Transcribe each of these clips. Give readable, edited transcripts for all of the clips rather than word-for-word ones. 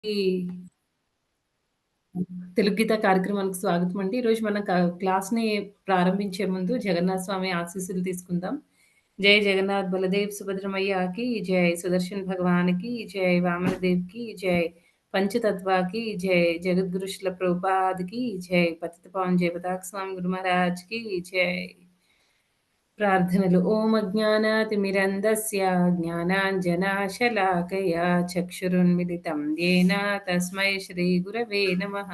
ఈ తెలుగు గీత కార్యక్రమానికి స్వాగతం అండి. ఈరోజు మన క్లాస్‌ని ప్రారంభించే ముందు జగన్నాథ స్వామి ఆశీస్సులు తీసుకుందాం. జై జగన్నాథ్ బలదేవ్ సుభద్రమయ్యకి జై, సుదర్శన్ భగవాన్‌కి జై, వామనదేవ్‌కి జై, పంచతత్వాకి జై, జగద్గురు శ్రీల ప్రభుపాద్‌కి జై, పతిత పావన్ జయపతాక స్వామి గురు మహారాజ్‌కి జై. ప్రార్థనలు. ఓం అజ్ఞానాతిమిరంధస్య జ్ఞానాంజనాశలాకయా చక్షురున్మిలితం యేన తస్మై శ్రీగురవే నమః.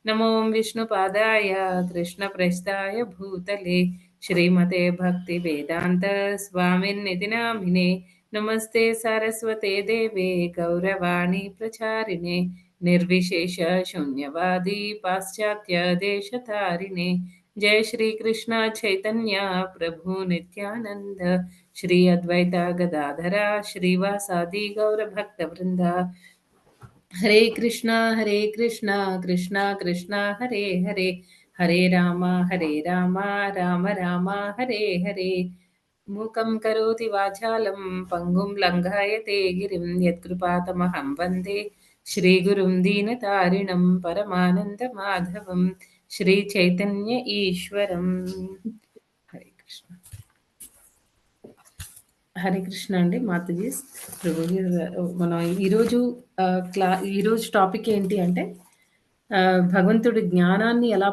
నమో విష్ణుపాదాయ కృష్ణప్రస్థాయ భూతలే శ్రీమతే భక్తివేదాంత స్వామిన్నితి నామినే. నమస్తే సరస్వతే దేవే గౌరవాణి ప్రచారిణే నిర్విశేష శూన్యవాది పాశ్చాత్య దేశతారిణే. जय श्री कृष्ण चैतन्य प्रभु नित्यानंद श्री अद्वैत गदाधरा श्रीवासादि गौर भक्त वृंद. हरे कृष्णा कृष्णा कृष्णा हरे हरे, हरे राम राम राम हरे हरे. मूकं करोति वाचालं पङ्गुं लङ्घयते गिरिं यत्कृपातमहं वन्दे श्रीगुरुं दीनतारिणं परमानन्दमाधवं श्रीचैतन्य ईश्वरं. हरे कृष्ण. హరే కృష్ణ అండి. మాతాజీ ప్రభుజీ మనం ఈరోజు టాపిక్ ఏంటి అంటే భగవంతుడి జ్ఞానాన్ని ఎలా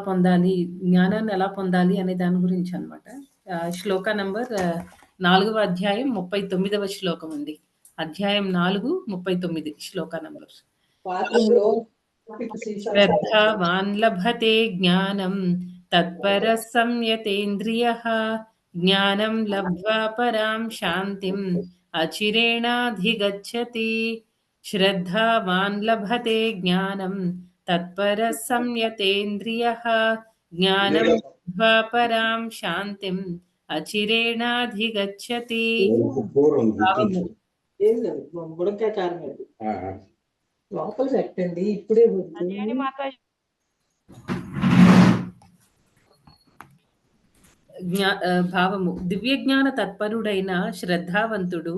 పొందాలి అనే దాని గురించి అనమాట. శ్లోక నంబర్ 4వ అధ్యాయం 39వ శ్లోకం అండి. అధ్యాయం 4 39 శ్లోక నంబర్. శ్రద్ధావాన్ లభతే జ్ఞానం తత్పరః సంయతేంద్రియః జ్ఞానం లబ్ధ్వా పరాం శాంతిం అచిరేణాధిగచ్చతి. శ్రద్ధావాన్ లభతే జ్ఞానం తత్పరః సంయతేంద్రియః జ్ఞానం లబ్ధ్వా పరాం శాంతిం అచిరేణాధిగచ్చతి. లోపల పెట్టండి ఇప్పుడే భావము. దివ్యజ్ఞాన తత్పరుడైన శ్రద్ధావంతుడు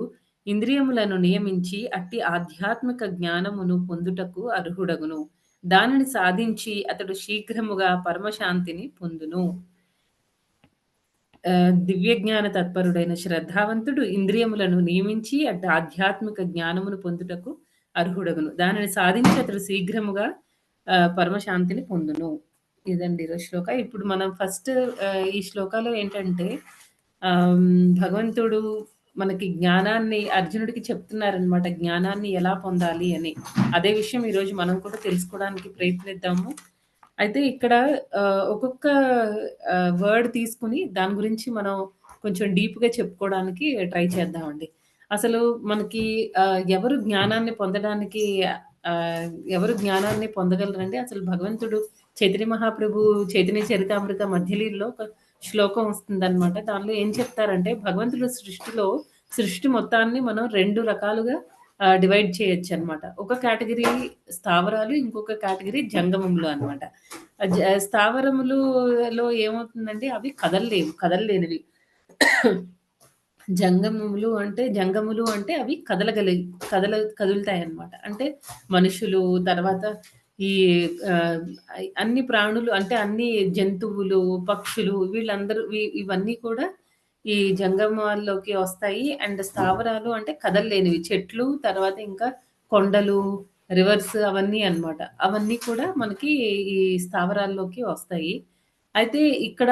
ఇంద్రియములను నియమించి అట్టి ఆధ్యాత్మిక జ్ఞానమును పొందుటకు అర్హుడగును. దానిని సాధించి అతడు శీఘ్రముగా పరమశాంతిని పొందును. దివ్యజ్ఞాన తత్పరుడైన శ్రద్ధావంతుడు ఇంద్రియములను నియమించి అట్టి ఆధ్యాత్మిక జ్ఞానమును పొందుటకు అర్హుడగును. దానిని సాధించి అతడు శీఘ్రముగా పరమశాంతిని పొందును. ఇదండి ఈరోజు శ్లోక. ఇప్పుడు మనం ఫస్ట్ ఈ శ్లోకాలో ఏంటంటే భగవంతుడు మనకి జ్ఞానాన్ని అర్జునుడికి చెప్తున్నారనమాట. జ్ఞానాన్ని ఎలా పొందాలి అని. అదే విషయం ఈరోజు మనం కూడా తెలుసుకోవడానికి ప్రయత్నిద్దాము. అయితే ఇక్కడ ఒక్కొక్క వర్డ్ తీసుకుని దాని గురించి మనం కొంచెం డీప్గా చెప్పుకోవడానికి ట్రై చేద్దామండి. అసలు మనకి ఎవరు జ్ఞానాన్ని పొందగలరండి? అసలు భగవంతుడు చైతన్య మహాప్రభు చైతన్య చరితామృత మధ్యలీలో ఒక శ్లోకం వస్తుందన్నమాట. దానిలో ఏం చెప్తారంటే భగవంతుడు సృష్టి మొత్తాన్ని మనం 2 రకాలుగా డివైడ్ చేయొచ్చు అనమాట. ఒక కేటగిరీ స్థావరాలు, ఇంకొక కేటగిరీ జంగమములు అనమాట. స్థావరములలో ఏమవుతుందంటే అవి కదలలేనివి. జంగములు అంటే అవి కదులుతాయి అన్నమాట. అంటే మనుషులు, తర్వాత ఈ అన్ని ప్రాణులు, అంటే అన్ని జంతువులు, పక్షులు, వీళ్ళందరూ ఇవన్నీ కూడా ఈ జంగమాల్లోకి వస్తాయి. అండ్ స్థావరాలు అంటే కదలలేనివి, చెట్లు, తర్వాత ఇంకా కొండలు, రివర్స్, అవన్నీ అన్నమాట. అవన్నీ కూడా మనకి ఈ స్థావరాల్లోకి వస్తాయి. అయితే ఇక్కడ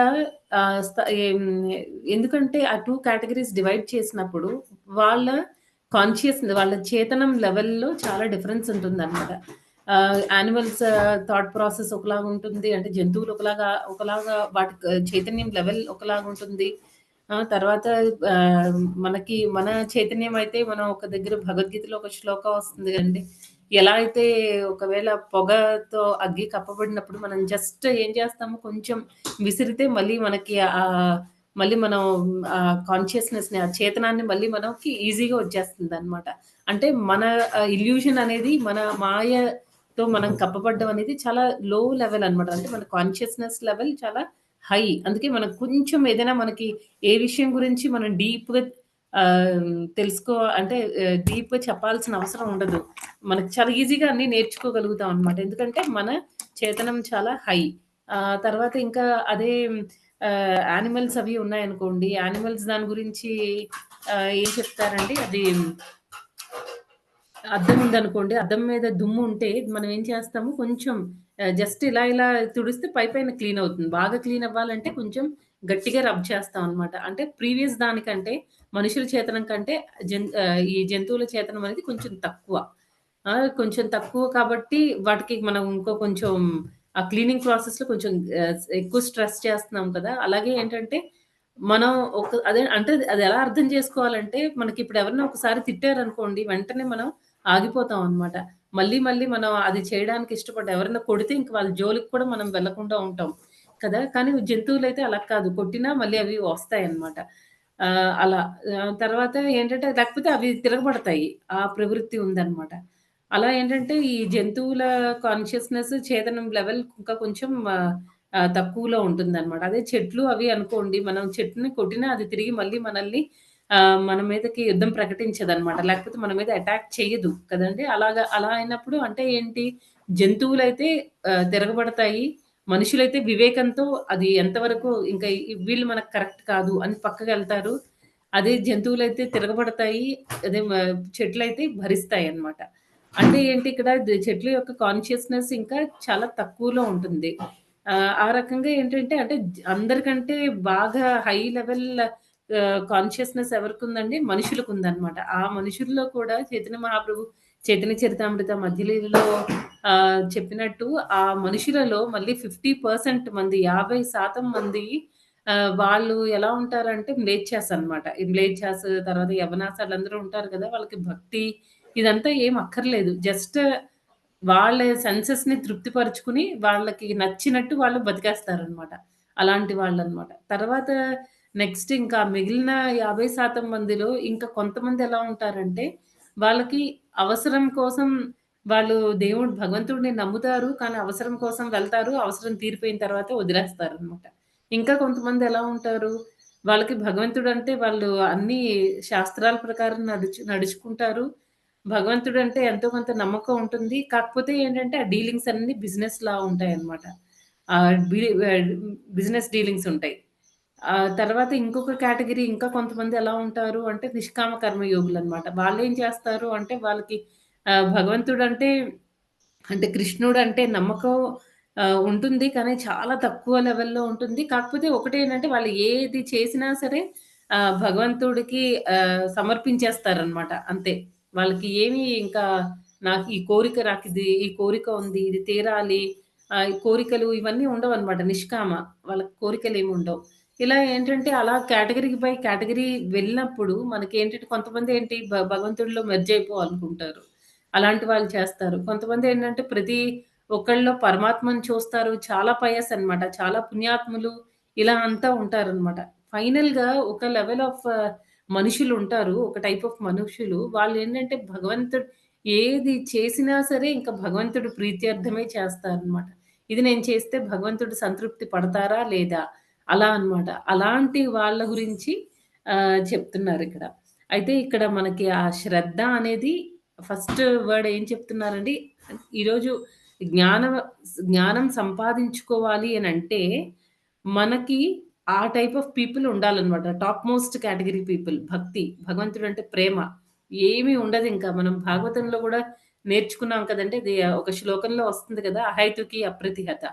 ఎందుకంటే ఆ 2 కేటగిరీస్ డివైడ్ చేసినప్పుడు వాళ్ళ వాళ్ళ చేతనం లెవెల్‌లో చాలా డిఫరెన్స్ ఉంటుందన్నమాట. యానిమల్స్ థాట్ ప్రాసెస్ ఒకలాగా ఉంటుంది. అంటే జంతువులు ఒకలాగా వాటి చైతన్యం లెవెల్ ఒకలాగా ఉంటుంది. తర్వాత మన చైతన్యం అయితే మనం ఒక దగ్గర భగవద్గీతలో ఒక శ్లోకం వస్తుంది కదండీ! ఎలా అయితే ఒకవేళ పొగతో అగ్గి కప్పబడినప్పుడు మనం జస్ట్ ఏం చేస్తాము, కొంచెం విసిరితే మళ్ళీ మనకి మళ్ళీ మనం కాన్షియస్‌నెస్‌ని, ఆ చేతనాన్ని మళ్ళీ మనకి ఈజీగా వచ్చేస్తుందనమాట. అంటే మన ఇల్యూషన్ అనేది, మన మాయతో మనం కప్పబడ్డం అనేది చాలా లో లెవెల్ అనమాట. అంటే మన కాన్షియస్‌నెస్ లెవెల్ చాలా హై. అందుకే మనం కొంచెం ఏదైనా మనకి ఏ విషయం గురించి మనం డీప్‌గా అంటే డీప్‌గా చెప్పాల్సిన అవసరం ఉండదు. మనకు చాలా ఈజీగా అన్నీ నేర్చుకోగలుగుతాం అనమాట. ఎందుకంటే మన చేతనం చాలా హై. తర్వాత ఇంకా అదే యానిమల్స్ అవి ఉన్నాయనుకోండి. యానిమల్స్ దాని గురించి ఏం చెప్తారండి అది అద్దం ఉందనుకోండి. అద్దం మీద దుమ్ము ఉంటే మనం ఏం చేస్తాము కొంచెం జస్ట్ ఇలా ఇలా తుడిస్తే పైపైన క్లీన్ అవుతుంది. బాగా క్లీన్ అవ్వాలంటే కొంచెం గట్టిగా రబ్ చేస్తాం అనమాట. అంటే ప్రీవియస్ దానికంటే మనుషుల చేతనం కంటే ఈ జంతువుల చేతనం అనేది కొంచెం తక్కువ. కొంచెం తక్కువ కాబట్టి వాటికి మనం ఇంకో కొంచెం ఆ క్లీనింగ్ ప్రాసెస్‌లో కొంచెం ఎక్కువ స్ట్రెస్ చేస్తున్నాం కదా! అలాగే ఏంటంటే మనం అదే అంటే అది ఎలా అర్థం చేసుకోవాలంటే మనకిప్పుడు ఎవరైనా ఒకసారి తిట్టారనుకోండి వెంటనే మనం ఆగిపోతాం అనమాట. మళ్ళీ, మళ్ళీ మనం అది చేయడానికి ఇష్టపడ్డం. ఎవరైనా కొడితే ఇంక వాళ్ళ జోలికి కూడా మనం వెళ్ళకుండా ఉంటాం కదా! కానీ జంతువులైతే అలా కాదు. కొట్టినా మళ్ళీ అవి వస్తాయన్నమాట. అలా తర్వాత ఏంటంటే లేకపోతే అవి తిరగబడతాయి. ఆ ప్రవృత్తి ఉందన్నమాట. అలా ఏంటంటే ఈ జంతువుల కాన్షియస్‌నెస్, చేతనం లెవెల్ ఇంకా కొంచెం తక్కువలో ఉంటుందన్నమాట. అదే చెట్లు అవి అనుకోండి మనం చెట్టుని కొట్టినా అది తిరిగి మళ్ళీ మనల్ని మన మీదకి యుద్ధం ప్రకటించదనమాట. లేకపోతే మన మీద అటాక్ చెయ్యదు కదండీ! అలా అయినప్పుడు అంటే ఏంటి? జంతువులైతే తిరగబడతాయి. మనుషులైతే వివేకంతో అది ఎంతవరకు ఇంకా వీళ్ళు మనకు కరెక్ట్ కాదు అని పక్కకెళ్తారు. అదే జంతువులైతే తిరగబడతాయి. అదే చెట్లయితే భరిస్తాయన్నమాట. అంటే ఏంటి ఇక్కడ చెట్ల యొక్క కాన్షియస్‌నెస్ ఇంకా చాలా తక్కువలో ఉంటుంది. ఆ రకంగా ఏంటంటే అంటే అందరికంటే బాగా హై లెవెల్ కాన్షియస్‌నెస్ ఎవరికుందండి? మనుషులకుందనమాట. ఆ మనుషుల్లో కూడా చైతన్య మహాప్రభు చైతన్య చరితామృత మధ్యలీలలో చెప్పినట్టు ఆ మనుషులలో మళ్ళీ 50% మంది 50% మంది వాళ్ళు ఎలా ఉంటారంటే మ్లేచ్ఛాస్ అన్నమాట. ఈ మ్లేచ్ఛాస్ తర్వాత యవనాస్ ఆళ్ళందరూ ఉంటారు కదా! వాళ్ళకి భక్తి ఇదంతా ఏం అక్కర్లేదు. జస్ట్ వాళ్ళ సెన్సెస్‌ని తృప్తిపరుచుకొని వాళ్ళకి నచ్చినట్టు వాళ్ళు బతికేస్తారనమాట. అలాంటి వాళ్ళనమాట. తర్వాత నెక్స్ట్ ఇంకా మిగిలిన 50% మందిలో ఇంకా కొంతమంది ఎలా ఉంటారంటే, వాళ్ళకి అవసరం కోసం వాళ్ళు భగవంతుడిని నమ్ముతారు. కానీ అవసరం కోసం వెళ్తారు. అవసరం తీరిపోయిన తర్వాత వదిలేస్తారనమాట. ఇంకా కొంతమంది ఎలా ఉంటారు, వాళ్ళకి భగవంతుడంటే వాళ్ళు అన్నీ శాస్త్రాల ప్రకారం నడుచుకుంటారు. భగవంతుడంటే ఎంతో కొంత నమ్మకం ఉంటుంది. కాకపోతే ఏంటంటే, ఆ డీలింగ్స్ అన్నీ బిజినెస్‌లా ఉంటాయన్నమాట. ఆహ్, బి ఆహ్, బిజినెస్ డీలింగ్స్ ఉంటాయి. తర్వాత ఇంకొక కేటగరీ ఇంకా కొంతమంది ఎలా ఉంటారు అంటే, నిష్కామ కర్మ యోగులన్నమాట. వాళ్ళేం చేస్తారు అంటే, వాళ్ళకి భగవంతుడంటే అంటే కృష్ణుడంటే నమ్మకం ఉంటుంది. కానీ చాలా తక్కువ లెవెల్‌లో ఉంటుంది. కాకపోతే ఒకటేంటంటే వాళ్ళు ఏది చేసినా సరే భగవంతుడికి సమర్పించేస్తారనమాట అంతే. వాళ్ళకి ఏమి ఇంకా ఈ కోరిక ఉంది. ఇది తీరాలి. ఈ కోరికలు ఇవన్నీ ఉండవనమాట. నిష్కామ. వాళ్ళకి కోరికలేమి ఉండవు. ఇలా ఏంటంటే అలా కేటగరీ బై కేటగరీ వెళ్ళినప్పుడు మనకేంటంటే కొంతమందేంటి భగవంతుడిలో మెర్జ్ అయిపోవాలనుకుంటారు. అలాంటి వాళ్ళు చేస్తారు. కొంతమందేంటంటే ప్రతి ఒక్కళ్ళలో పరమాత్మను చూస్తారు. చాలా పయస్ అనమాట. చాలా పుణ్యాత్ములు ఇలా అంతా ఉంటారనమాట. ఫైనల్‌గా ఒక లెవెల్ ఆఫ్ మనుషులుంటారు. ఒక టైప్ ఆఫ్ మనుషులు. వాళ్ళేంటంటే ఏది చేసినా సరే ఇంక భగవంతుడి ప్రీత్యర్థమే చేస్తారనమాట. ఇది నేను చేస్తే భగవంతుడు సంతృప్తి పడతారా? లేదా? అలా అన్నమాట. అలాంటి వాళ్ళ గురించి చెప్తున్నారిక్కడ. అయితే ఇక్కడ మనకి ఆ శ్రద్ధ అనేది ఫస్ట్ వర్డ్ ఏం చెప్తున్నారండి? ఈరోజు జ్ఞానం జ్ఞానం సంపాదించుకోవాలి అనంటే, మనకి ఆ టైప్ ఆఫ్ పీపుల్ ఉండాలనమాట. Top most category people. భక్తి. భగవంతుడంటే ప్రేమ. ఏమి ఉండదింకా. మనం భాగవతంలో గూడా నేర్చుకున్నాం కదండీ! అది ఒక శ్లోకంలో వస్తుంది కదా! అహైతుకి అప్రతిహత.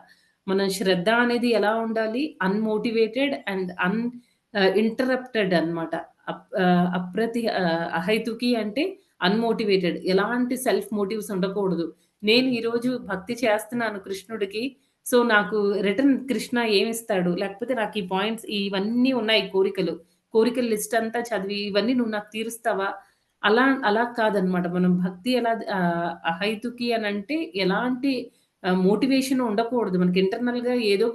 మన శ్రద్ధ అనేది ఎలా ఉండాలి? అన్‌మోటివేటెడ్ అండ్ ఇంటరప్టెడ్ అన్నమాట. అహైతుకి అంటే అన్‌మోటివేటెడ్. ఎలాంటి సెల్ఫ్ మోటివ్స్ ఉండకూడదు. నేను ఈరోజు భక్తి చేస్తున్నాను కృష్ణుడికి. సో, నాకు రిటర్న్ కృష్ణ ఏమిస్తాడు? లేకపోతే నాకు ఈ పాయింట్స్ ఇవన్నీ ఉన్నాయి కోరికలు. కోరికల లిస్ట్ అంతా చదివి ఇవన్నీ నువ్వు నాకు తీరుస్తావా? అలా కాదనమాట. మనం భక్తి ఎలా అహైతుకి అనంటే ఎలాంటి మోటివేషన్ ఉండకూడదు. మనకి ఇంటర్నల్‌గా ఏదో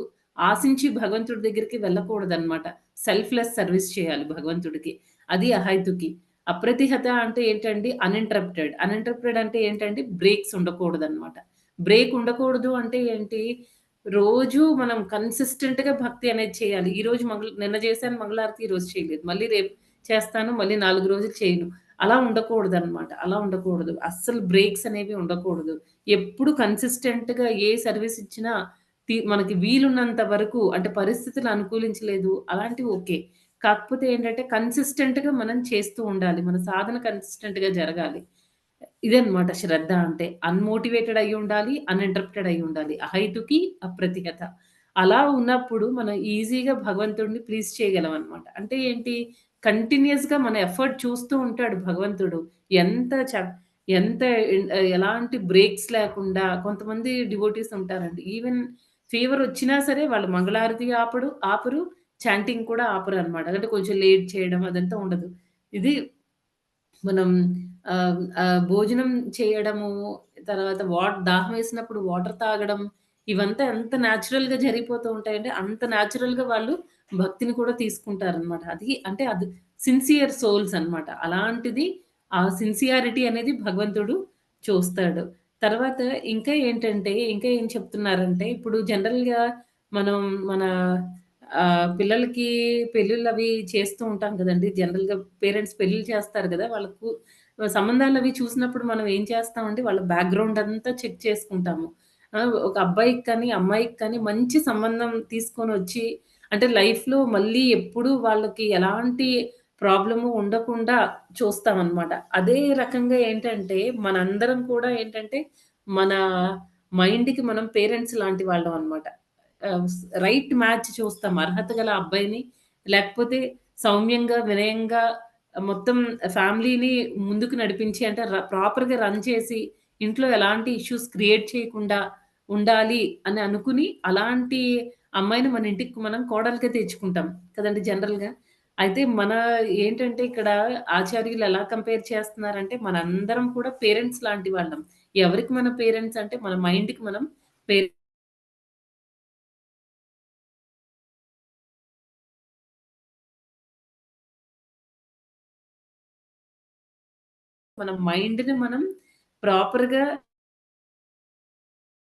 ఆశించి భగవంతుడి దగ్గరికి వెళ్ళకూడదనమాట. సెల్ఫ్‌లెస్ సర్విస్ చేయాలి భగవంతుడికి. అది అహైతుకి. అప్రతిహత అంటే ఏంటండి? అన్‌ఇంటరప్టెడ్. అన్‌ఇంటరప్టెడ్ అంటే ఏంటంటే బ్రేక్స్ ఉండకూడదనమాట. బ్రేక్ ఉండకూడదు అంటే ఏంటి? రోజు మనం కన్సిస్టెంట్‌గా భక్తి అనేది చేయాలి. ఈరోజు నిన్న చేశాను మంగళారతి ఈరోజు చేయలేదు. మళ్ళీ రేపు చేస్తాను. మళ్ళీ 4 రోజులు చేయను. అలా ఉండకూడదనమాట. అలా ఉండకూడదు. అస్సలు బ్రేక్స్ అనేవి ఉండకూడదు. ఎప్పుడు కన్సిస్టెంట్‌గా ఏ సర్విస్ ఇచ్చినా మనకి వీలున్నంత వరకు అంటే పరిస్థితులు అనుకూలించలేదు అలాంటివి ఓకే. కాకపోతే ఏంటంటే కన్సిస్టెంట్‌గా మనం చేస్తూ ఉండాలి. మన సాధన కన్సిస్టెంట్‌గా జరగాలి. ఇదనమాట శ్రద్ధ అంటే. అన్‌మోటివేటెడ్ అయ్యుండాలి. అన్‌ఇంటరప్టెడ్ అయ్యుండాలి. అహైతుకి, అప్రతిహత. అలా ఉన్నప్పుడు మనం ఈజీగా భగవంతుడిని ప్లీజ్ చేయగలమనమాట. అంటే ఏంటి? కంటిన్యూయస్‌గా మన ఎఫర్ట్ చూస్తూ ఉంటాడు భగవంతుడు. ఎంత చ ఎంత ఎలాంటి బ్రేక్స్ లేకుండా కొంతమంది డివోటీస్ ఉంటారండి. ఈవెన్ ఫీవరొచ్చినా సరే వాళ్ళు మంగళారతి ఆపరు. చాంటింగ్ కూడా ఆపరనమాట. అంటే కొంచెం లేట్ చేయడం అదంతా ఉండదు. ఇది మనం భోజనం చేయడము, తర్వాత దాహమేసినప్పుడు వాటర్ తాగడం, ఇవంతా ఎంత నేచురల్‌గా జరిగిపోతూ ఉంటాయంటే, అంత నేచురల్‌గా వాళ్ళు భక్తిని కూడా తీసుకుంటారనమాట. అది సిన్సియర్ సోల్స్ అనమాట. అలాంటిది ఆ సిన్సియారిటీ అనేది భగవంతుడు చూస్తాడు. తర్వాత ఇంకా ఏం చెప్తున్నారంటే, ఇప్పుడు జనరల్‌గా మనం మన పిల్లలకి పెళ్ళిళ్ళవి చేస్తూ ఉంటాం గదండీ! జనరల్‌గా పేరెంట్స్ పెళ్ళిళ్ళు చేస్తారు గదా! వాళ్ళకు సంబంధాలవి చూసినప్పుడు మనం ఏం చేస్తామంటే, వాళ్ళ బ్యాక్‌గ్రౌండ్ అంతా చెక్ చేసుకుంటాము. ఒక అబ్బాయికి కానీ, అమ్మాయికి కానీ మంచి సంబంధం తీసుకొనొచ్చి అంటే లైఫ్‌లో మళ్ళీ ఎప్పుడూ వాళ్ళకి ఎలాంటి ప్రాబ్లము ఉండకుండా చూస్తామనమాట. అదే రకంగా ఏంటంటే, మనందరం కూడా ఏంటంటే, మన మైండ్‌కి మనం పేరెంట్స్ లాంటి వాళ్ళం అనమాట. రైట్ మ్యాచ్ చూస్తాం. అర్హత గల అబ్బాయిని, లేకపోతే సౌమ్యంగా, వినయంగా మొత్తం ఫ్యామిలీని ముందుకు నడిపించి అంటే ప్రాపర్‌గా రన్ చేసి, ఇంట్లో ఎలాంటి ఇష్యూస్ క్రియేట్ చేయకుండా ఉండాలి అని అనుకుని, అలాంటి అమ్మాయిని మన ఇంటికి మనం కోడలుగా తెచ్చుకుంటాం కదండీ జనరల్‌గా. అయితే ఏంటంటే ఇక్కడ ఆచార్యులు ఎలా కంపేర్ చేస్తున్నారంటే, మనందరం కూడా పేరెంట్స్ లాంటి వాళ్ళం. ఎవరికి మన పేరెంట్స్ అంటే, మన మైండ్‌కి మనం పేరెంట్స్. మన మైండ్‌ని మనం ప్రాపర్‌గా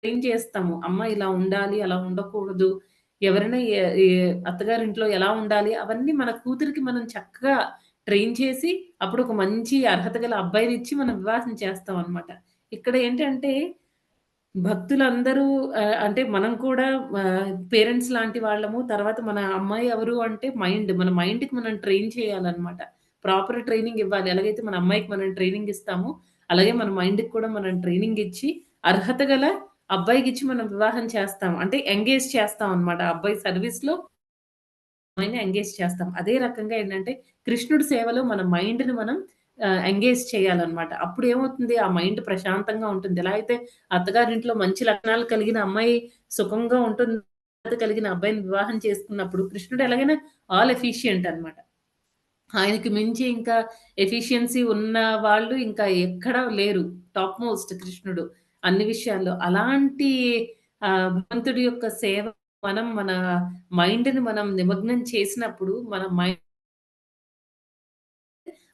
ట్రైన్ చేస్తాము. అమ్మ ఇలా ఉండాలి, అలా ఉండకూడదు. ఎవరైనా ఎ ఎ అత్తగారింట్లో ఎలా ఉండాలి, అవన్నీ మన కూతురికి మనం చక్కగా ట్రైన్ చేసి, అప్పుడు ఒక మంచి అర్హత గల అబ్బాయినిచ్చి మనం వివాహం చేస్తామనమాట. ఇక్కడ ఏంటంటే భక్తులందరూ అంటే మనం కూడా పేరెంట్స్ లాంటి వాళ్ళము. తర్వాత మన అమ్మాయి ఎవరు అంటే మన మైండ్‌కి మనం ట్రైన్ చేయాలనమాట. ప్రాపర్ ట్రైనింగ్ ఇవ్వాలి. ఎలాగైతే మన అమ్మాయికి మనం ట్రైనింగ్ ఇస్తామో, అలాగే మన మైండ్‌కి కూడా మనం ట్రైనింగ్ ఇచ్చి, అర్హత గల అబ్బాయికిచ్చి మనం వివాహం చేస్తాం. అంటే ఎంగేజ్ చేస్తాం అనమాట. ఆ అబ్బాయి సర్వీస్‌లో అమ్మాయిని ఎంగేజ్ చేస్తాం. అదే రకంగా ఏంటంటే, కృష్ణుడి సేవలో మన మైండ్‌ని మనం ఎంగేజ్ చేయాలనమాట. అప్పుడేమవుతుంది, ఆ మైండ్ ప్రశాంతంగా ఉంటుంది. ఎలా అయితే అత్తగారింట్లో మంచి లక్షణాలు కలిగిన అమ్మాయి సుఖంగా ఉంటుంది. కలిగిన అబ్బాయిని వివాహం చేసుకున్నప్పుడు కృష్ణుడు ఎలాగైనా ఆల్ ఎఫిషియంట్ అనమాట. ఆయనకి మించి ఇంకా ఎఫిషియన్సీ ఉన్న వాళ్ళు ఇంకా ఎక్కడా లేరు. టాప్ మోస్ట్ కృష్ణుడు అన్ని విషయాల్లో. అలాంటి భగవంతుడి యొక్క సేవ మన మైండ్‌ని మనం నిమగ్నం చేసినప్పుడు మన మైండ్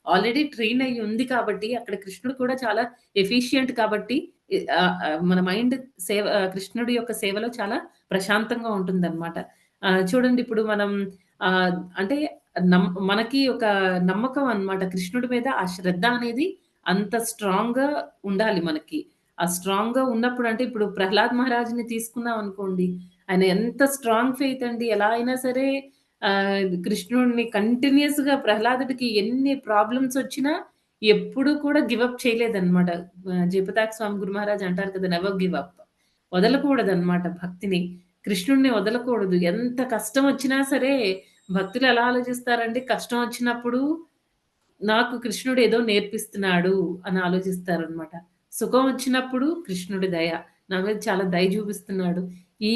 ఆల్రెడీ ట్రైన్ అయ్యి ఉంది కాబట్టి, అక్కడ కృష్ణుడు కూడా చాలా ఎఫిషియంట్ కాబట్టి మన మైండ్ కృష్ణుడి యొక్క సేవలో చాలా ప్రశాంతంగా ఉంటుందనమాట. చూడండి ఇప్పుడు మనం అంటే మనకి ఒక నమ్మకం అన్నమాట. కృష్ణుడి మీద ఆ శ్రద్ధ అనేది అంత స్ట్రాంగ్‌గా ఉండాలి మనకి. ఆ స్ట్రాంగ్‌గా ఉన్నప్పుడు అంటే ఇప్పుడు 'ప్రహ్లాద్ మహారాజ్‌ని' తీసుకున్నాం అనుకోండి. ఆయన ఎంత స్ట్రాంగ్ ఫెయిత్ అండి. ఎలా అయినా సరే కృష్ణుడిని కంటిన్యూయస్‌గా ప్రహ్లాదుడికి ఎన్ని ప్రాబ్లమ్స్ వచ్చినా ఎప్పుడు కూడా గివ్ అప్ చేయలేదన్నమాట. 'జయపతాక స్వామి గురు మహారాజ్' అంటారు కదా! Never give up. వదలకూడదన్నమాట భక్తిని. కృష్ణుడిని వదలకూడదు. ఎంత కష్టం వచ్చినా సరే భక్తులు ఎలా ఆలోచిస్తారంటే కష్టం వచ్చినప్పుడు నాకు కృష్ణుడు ఏదో నేర్పిస్తున్నాడు అని ఆలోచిస్తారనమాట. సుఖం వచ్చినప్పుడు కృష్ణుడి దయ. నా మీద చాలా దయ చూపిస్తున్నాడు. ఈ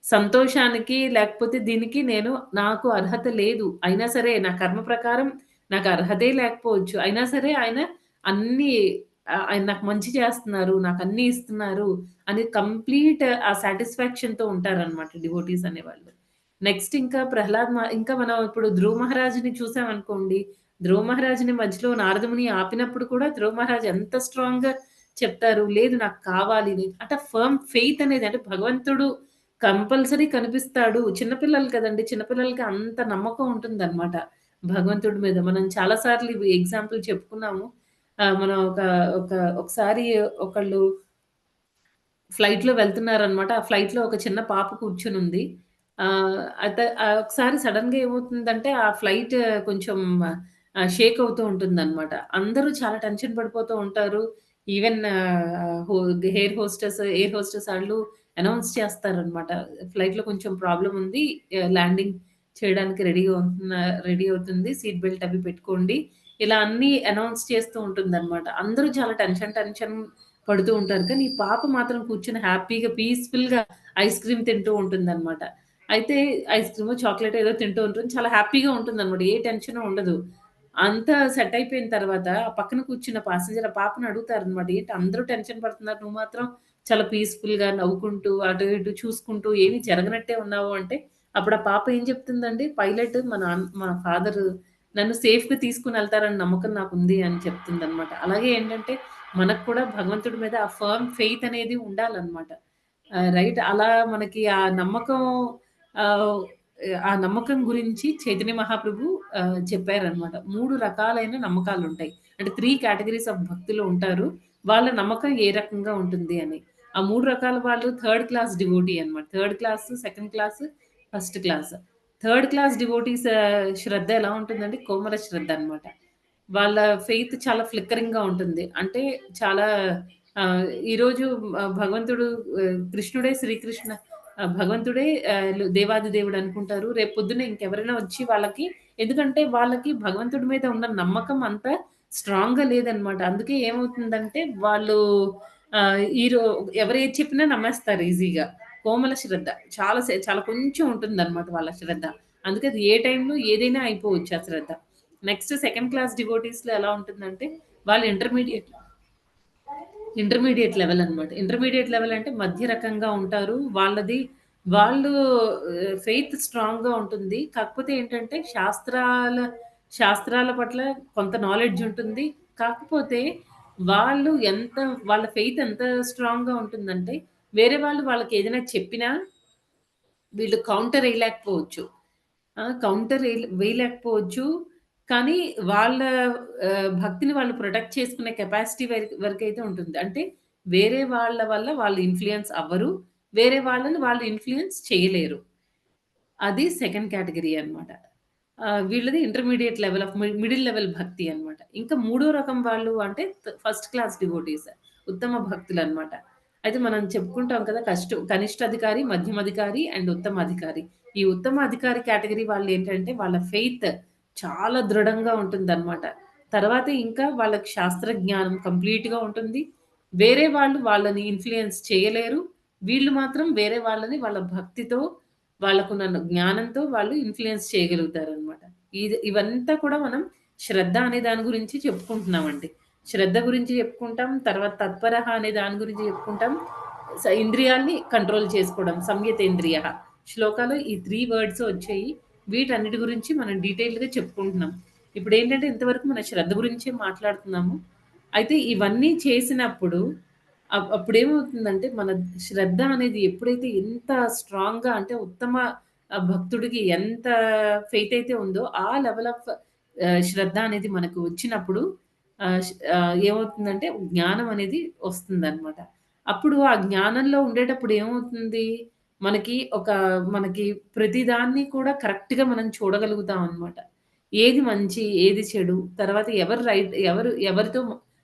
సంతోషానికి లేకపోతే దీనికి నాకు అర్హత లేదు. అయినా సరే నా కర్మ ప్రకారం నాకు అర్హతే లేకపోవచ్చు. అయినా సరే అన్నీ ఆయన నాకు మంచి చేస్తున్నారు. నాకన్నీ ఇస్తున్నారు అని కంప్లీట్ ఆ సాటిస్ఫాక్షన్‌తో ఉంటారనమాట డివోటీస్ అనేవాళ్ళు. నెక్స్ట్ ఇంకా మనం ఇప్పుడు ధ్రువ మహారాజుని చూసామనుకోండి. ధ్రువ మహారాజుని మధ్యలో నారదముని ఆపినప్పుడు కూడా ధ్రువ మహారాజు ఎంత స్ట్రాంగ్‌గా చెప్తారు. లేదు నాకు కావాలి అంటే ఫర్మ్ ఫెయిత్ అనేది అంటే భగవంతుడు కంపల్సరీ కనిపిస్తాడు. చిన్న పిల్లలు కదండీ! చిన్న పిల్లలకి అంత నమ్మకం ఉంటుందన్నమాట. భగవంతుడి మీద. మనం చాలా సార్లు ఇవి ఎగ్జాంపుల్ చెప్పుకున్నాము. మనం ఒక ఒకసారి ఒకళ్ళు ఫ్లైట్‌లో వెళ్తున్నారనమాట. ఆ ఫ్లైట్‌లో ఒక చిన్న పాప కూర్చొనుంది. ఒకసారి సడెన్‌గా ఏమవుతుందంటే, ఆ ఫ్లైట్ కొంచెం షేక్ అవుతూ ఉంటుందనమాట. అందరూ చాలా టెన్షన్ పడిపోతూ ఉంటారు. ఈవెన్ హో ఎయిర్ హోస్టెస్ ఆళ్ళు అనౌన్స్ చేస్తారనమాట. ఫ్లైట్‌లో కొంచెం ప్రాబ్లమ్ ఉంది. ల్యాండింగ్ చేయడానికి రెడీ అవుతుంది. సీట్ బెల్ట్ అవి పెట్టుకోండి. ఇలా అన్నీ అనౌన్స్ చేస్తూ ఉంటుందనమాట. అందరూ చాలా టెన్షన్ పడుతూ ఉంటారు. కానీ, ఈ పాప మాత్రం కూర్చొని హ్యాపీగా, పీస్‌ఫుల్‌గా ఐస్ క్రీమ్ తింటూ ఉంటుందనమాట. అయితే ఐస్ క్రీమో, చాక్లేటో ఏదో తింటూ ఉంటుంది. చాలా హ్యాపీగా ఉంటుందనమాట. ఏ టెన్షను ఉండదు. అంతా సెట్ అయిపోయిన తర్వాత ఆ పక్కన కూర్చున్న పాసెంజర్ ఆ పాపని అడుగుతారనమాట. "ఏంటి అందరూ టెన్షన్ పడుతున్నారు. నువ్వు మాత్రం చాలా పీస్‌ఫుల్‌గా నవ్వుకుంటూ, అటు ఇటు చూసుకుంటూ ఏమి జరగనట్టే ఉన్నావు" అంటే, అప్పుడు ఆ పాప ఏం చెప్తుందండి, "పైలట్ మా ఫాదరు నన్ను సేఫ్‌గా తీసుకొనెళ్తారని నమ్మకం నాకుంది" అని చెప్తుందనమాట. అలాగే ఏంటంటే మనకు కూడా భగవంతుడి మీద ఆ ఫర్మ్ ఫెయిత్ అనేది ఉండాలనమాట. రైట్. అలా మనకి ఆహ్, ఆ నమ్మకం గురించి చైతన్య మహాప్రభు చెప్పారనమాట. 3 రకాలైన నమ్మకాలుంటాయి. అంటే 3 కేటగరీస్ ఆఫ్ భక్తులు ఉంటారు. వాళ్ళ నమ్మకం ఏ రకంగా ఉంటుంది అని. ఆ 3 రకాల వాళ్ళు థర్డ్ క్లాస్ డివోటీ అనమాట. Third class, second class, first class. Third class devotees శ్రద్ధ ఎలా ఉంటుందంటే కోమల శ్రద్ధ అనమాట. వాళ్ళ ఫెయిత్ చాలా ఫ్లిక్కరింగ్‌గా ఉంటుంది. అంటే చాలా ఈరోజు భగవంతుడు కృష్ణుడే శ్రీకృష్ణ భగవంతుడే దేవాది దేవుడు అనుకుంటారు. రేపు పొద్దున్న ఇంకెవరైనా వచ్చి వాళ్ళకి ఎందుకంటే వాళ్ళకి భగవంతుడి మీద ఉన్న నమ్మకం అంత స్ట్రాంగ్‌గా లేదనమాట. అందుకే ఏమవుతుందంటే వాళ్ళు ఆహ్, ఈరో ఎవరేది చెప్పినా నమ్మేస్తారు ఈజీగా. కోమల శ్రద్ధ. చాలా కొంచెం ఉంటుందనమాట వాళ్ళ శ్రద్ధ. అందుకే అది ఏ టైంలో ఏదైనా అయిపోవచ్చు ఆ శ్రద్ధ. నెక్స్ట్ సెకండ్ క్లాస్ డివోటీస్‌లో ఎలా ఉంటుందంటే, వాళ్ళు ఇంటర్మీడియేట్ లెవెల్ అనమాట. ఇంటర్మీడియేట్ లెవెల్ అంటే మధ్య రకంగా ఉంటారు. వాళ్ళు ఫెయిత్ స్ట్రాంగ్‌గా ఉంటుంది. కాకపోతే ఏంటంటే శాస్త్రాల పట్ల కొంత నాలెడ్జ్ ఉంటుంది. కాకపోతే వాళ్ళు ఎంత వాళ్ళ ఫెయిత్ ఎంత స్ట్రాంగ్‌గా ఉంటుందంటే, వేరే వాళ్ళు వాళ్ళకేదైనా చెప్పినా వీళ్ళు కౌంటర్ ఎయలేకపోవచ్చు. వేయలేకపోవచ్చు. కానీ వాళ్ళ భక్తిని వాళ్ళు ప్రొటెక్ట్ చేసుకునే కెపాసిటీ వరకైతే ఉంటుంది. అంటే వేరే వాళ్ళ వల్ల వాళ్ళు ఇన్‌ఫ్లూయన్స్ అవ్వరు. వేరే వాళ్ళని వాళ్ళు ఇన్‌ఫ్లూయన్స్ చేయలేరు. అది సెకండ్ కేటగరీ అన్నమాట. వీళ్ళది intermediate level of middle level భక్తి అన్నమాట. ఇంకా మూడో రకం వాళ్ళు అంటే ఫస్ట్ క్లాస్ డివోటీస్ ఉత్తమ భక్తులన్నమాట. అయితే మనం చెప్పుకుంటాం కదా! కనిష్టాధికారి, మధ్యమాధికారి అండ్ ఉత్తమాధికారి. ఈ ఉత్తమాధికారి కేటగరీ వాళ్ళేంటంటే వాళ్ళ ఫెయిత్ చాలా దృఢంగా ఉంటుందన్నమాట. తర్వాత ఇంకా వాళ్ళకి శాస్త్ర జ్ఞానం కంప్లీట్‌గా ఉంటుంది. వేరే వాళ్ళు వాళ్ళని ఇన్‌ఫ్లూయన్స్ చేయలేరు. వీళ్ళు మాత్రం వేరే వాళ్ళని వాళ్ళ భక్తితో వాళ్ళకున్న జ్ఞానంతో వాళ్ళు ఇన్‌ఫ్లూయన్స్ చేయగలుగుతారనమాట. ఇవంతా కూడా మనం శ్రద్ధ అనే దాని గురించి చెప్పుకుంటున్నామండి. శ్రద్ధ గురించి చెప్పుకుంటాం. తర్వాత తత్పరహ అనే దాని గురించి చెప్పుకుంటాం. ఇంద్రియాల్ని కంట్రోల్ చేసుకోవడం సంయతేంద్రియః. శ్లోకాలో ఈ 3 వర్డ్స్ వచ్చాయి. వీటన్నిటి గురించి మనం డీటెయిల్డ్‌గా చెప్పుకుంటున్నాం. ఇప్పుడేంటంటే ఇంతవరకు మన శ్రద్ధ గురించే మాట్లాడుతున్నాము. అయితే ఇవన్నీ చేసినప్పుడు అప్పుడేమవుతుందంటే మన శ్రద్ధ అనేది ఎప్పుడైతే ఎంత స్ట్రాంగ్‌గా అంటే ఉత్తమ భక్తుడికి ఎంత ఫెయిత్ అయితే ఉందో ఆ లెవెల్ ఆఫ్ శ్రద్ధ అనేది మనకు వచ్చినప్పుడు ఏమవుతుందంటే జ్ఞానం అనేది వస్తుందనమాట. అప్పుడు ఆ జ్ఞానంలో ఉండేటప్పుడు ఏమవుతుంది? మనకి ఒక మనకి ప్రతిదాన్ని కూడా కరెక్ట్‌గా మనం చూడగలుగుతాం అనమాట. ఏది మంచి, ఏది చెడు, తర్వాత ఎవరితో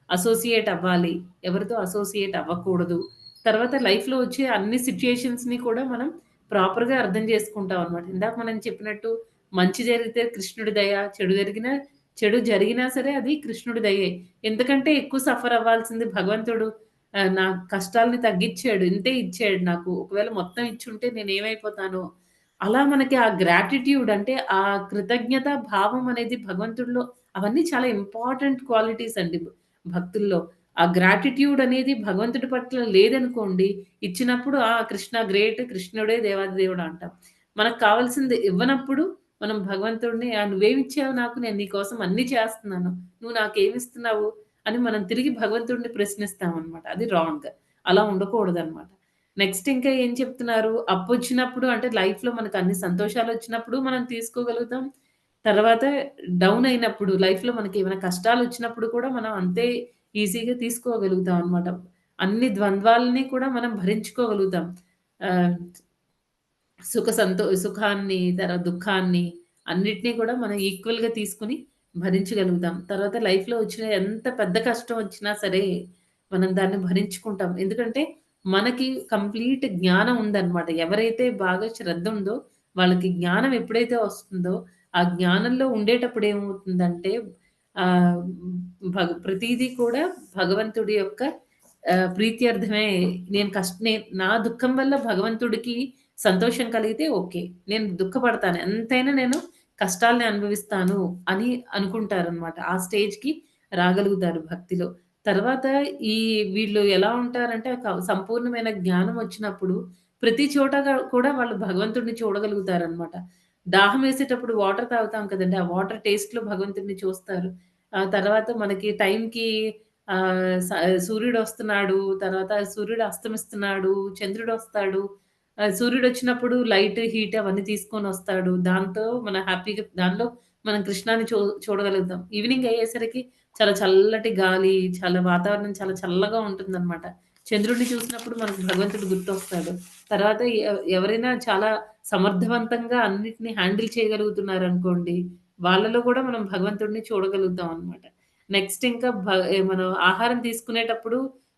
అసోసియేట్ అవ్వాలి, ఎవరితో అసోసియేట్ అవ్వకూడదు. తర్వాత లైఫ్‌లో వచ్చే అన్ని సిట్యుయేషన్స్‌ని కూడా మనం ప్రాపర్‌గా అర్థం చేసుకుంటాం అనమాట. ఇందాక మనం చెప్పినట్టు మంచి జరిగితే కృష్ణుడి దయ, చెడు జరిగినా సరే అది కృష్ణుడి దయే. ఎంతకంటే ఎక్కువ సఫర్ అవ్వాల్సింది భగవంతుడు నా కష్టాల్ని తగ్గిచ్చాడు. ఇంతే ఇచ్చాడు నాకు. ఒకవేళ మొత్తం ఇచ్చుంటే నేనేమైపోతానో అలా మనకి ఆ గ్రాటిట్యూడ్ అంటే ఆ కృతజ్ఞత భావం అనేది భగవంతుడిలో అవన్నీ చాలా ఇంపార్టెంట్ క్వాలిటీస్ అండి భక్తుల్లో. ఆ గ్రాటిట్యూడ్ అనేది భగవంతుడి పట్ల లేదనుకోండి, ఇచ్చినప్పుడు కృష్ణ గ్రేట్ కృష్ణుడే దేవాది దేవుడు అంటాం. మనకు కావాల్సింది ఇవ్వనప్పుడు మనం భగవంతుడిని "నువ్వేమిచ్చావు నాకు? నేను నీ కోసం అన్నీ చేస్తున్నాను. నువ్వు నాకేమిస్తున్నావు?" అని మనం తిరిగి భగవంతుడిని ప్రశ్నిస్తామనమాట. అది రాంగ్. అలా ఉండకూడదనమాట. నెక్స్ట్ ఇంకా ఏం చెప్తున్నారు? అప్పొచ్చినప్పుడు అంటే లైఫ్‌లో మనకు అన్ని సంతోషాలొచ్చినప్పుడు మనం తీసుకోగలుగుతాం. తర్వాత డౌన్ అయినప్పుడు లైఫ్‌లో మనకేమైనా కష్టాలొచ్చినప్పుడు కూడా మనం అంతే ఈజీగా తీసుకోగలుగుతాం అనమాట. అన్ని ద్వంద్వాలని కూడా మనం భరించుకోగలుగుతాం. ఆహ్, సుఖాన్ని, తర్వాత దుఃఖాన్ని అన్నిటిని కూడా మనం ఈక్వల్‌గా తీసుకొని భరించగలుగుతాం. తర్వాత లైఫ్‌లో వచ్చిన ఎంత పెద్ద కష్టం వచ్చినా సరే, మనం దాన్ని భరించుకుంటాం. ఎందుకంటే, మనకి కంప్లీట్ జ్ఞానం ఉందన్నమాట. ఎవరైతే బాగా శ్రద్ధ ఉందో, వాళ్ళకి జ్ఞానం ఎప్పుడైతే వస్తుందో, ఆ జ్ఞానంలో ఉండేటప్పుడు ఏమవుతుందంటే, ఆహ్, ప్రతీదీ కూడా భగవంతుడి యొక్క ప్రీత్యర్థమే. నా దుఃఖం వల్ల భగవంతుడికి సంతోషం కలిగితే ఓకే. నేను దుఃఖపడతాను. ఎంతైనా నేను కష్టాల్ని అనుభవిస్తాను అని అనుకుంటారనమాట. ఆ స్టేజ్‌కి రాగలుగుతారు భక్తిలో. తర్వాత ఈ వీళ్ళు ఎలా ఉంటారంటే సంపూర్ణమైన జ్ఞానం వచ్చినప్పుడు ప్రతి చోట కూడా వాళ్ళు భగవంతుడిని చూడగలుగుతారనమాట. దాహమేసేటప్పుడు వాటర్ తాగుతాం కదండీ! ఆ వాటర్ టేస్ట్‌లో భగవంతుడిని చూస్తారు. తర్వాత మనకి టైంకి స సూర్యుడొస్తున్నాడు, తర్వాత సూర్యుడు అస్తమిస్తున్నాడు, చంద్రుడొస్తాడు. సూర్యుడొచ్చినప్పుడు లైట్, హీట్ అవన్నీ తీసుకొనొస్తాడు. దాంతో మనం హ్యాపీగా దానిలో మనం కృష్ణాని చూడగలుగుతాం. ఈవినింగ్ అయ్యేసరికి చాలా చల్లటి గాలి, చాలా వాతావరణం చాలా చల్లగా ఉంటుందనమాట. చంద్రుడిని చూసినప్పుడు మనకు భగవంతుడు గుర్తొస్తాడు. తర్వాత ఎవరైనా చాలా సమర్థవంతంగా అన్నిటిని హ్యాండిల్ చేయగలుగుతున్నారనుకోండి, వాళ్ళలో కూడా మనం భగవంతుడిని చూడగలుగుతాం అనమాట. నెక్స్ట్ ఇంకా మనం ఆహారం తీసుకునేటప్పుడు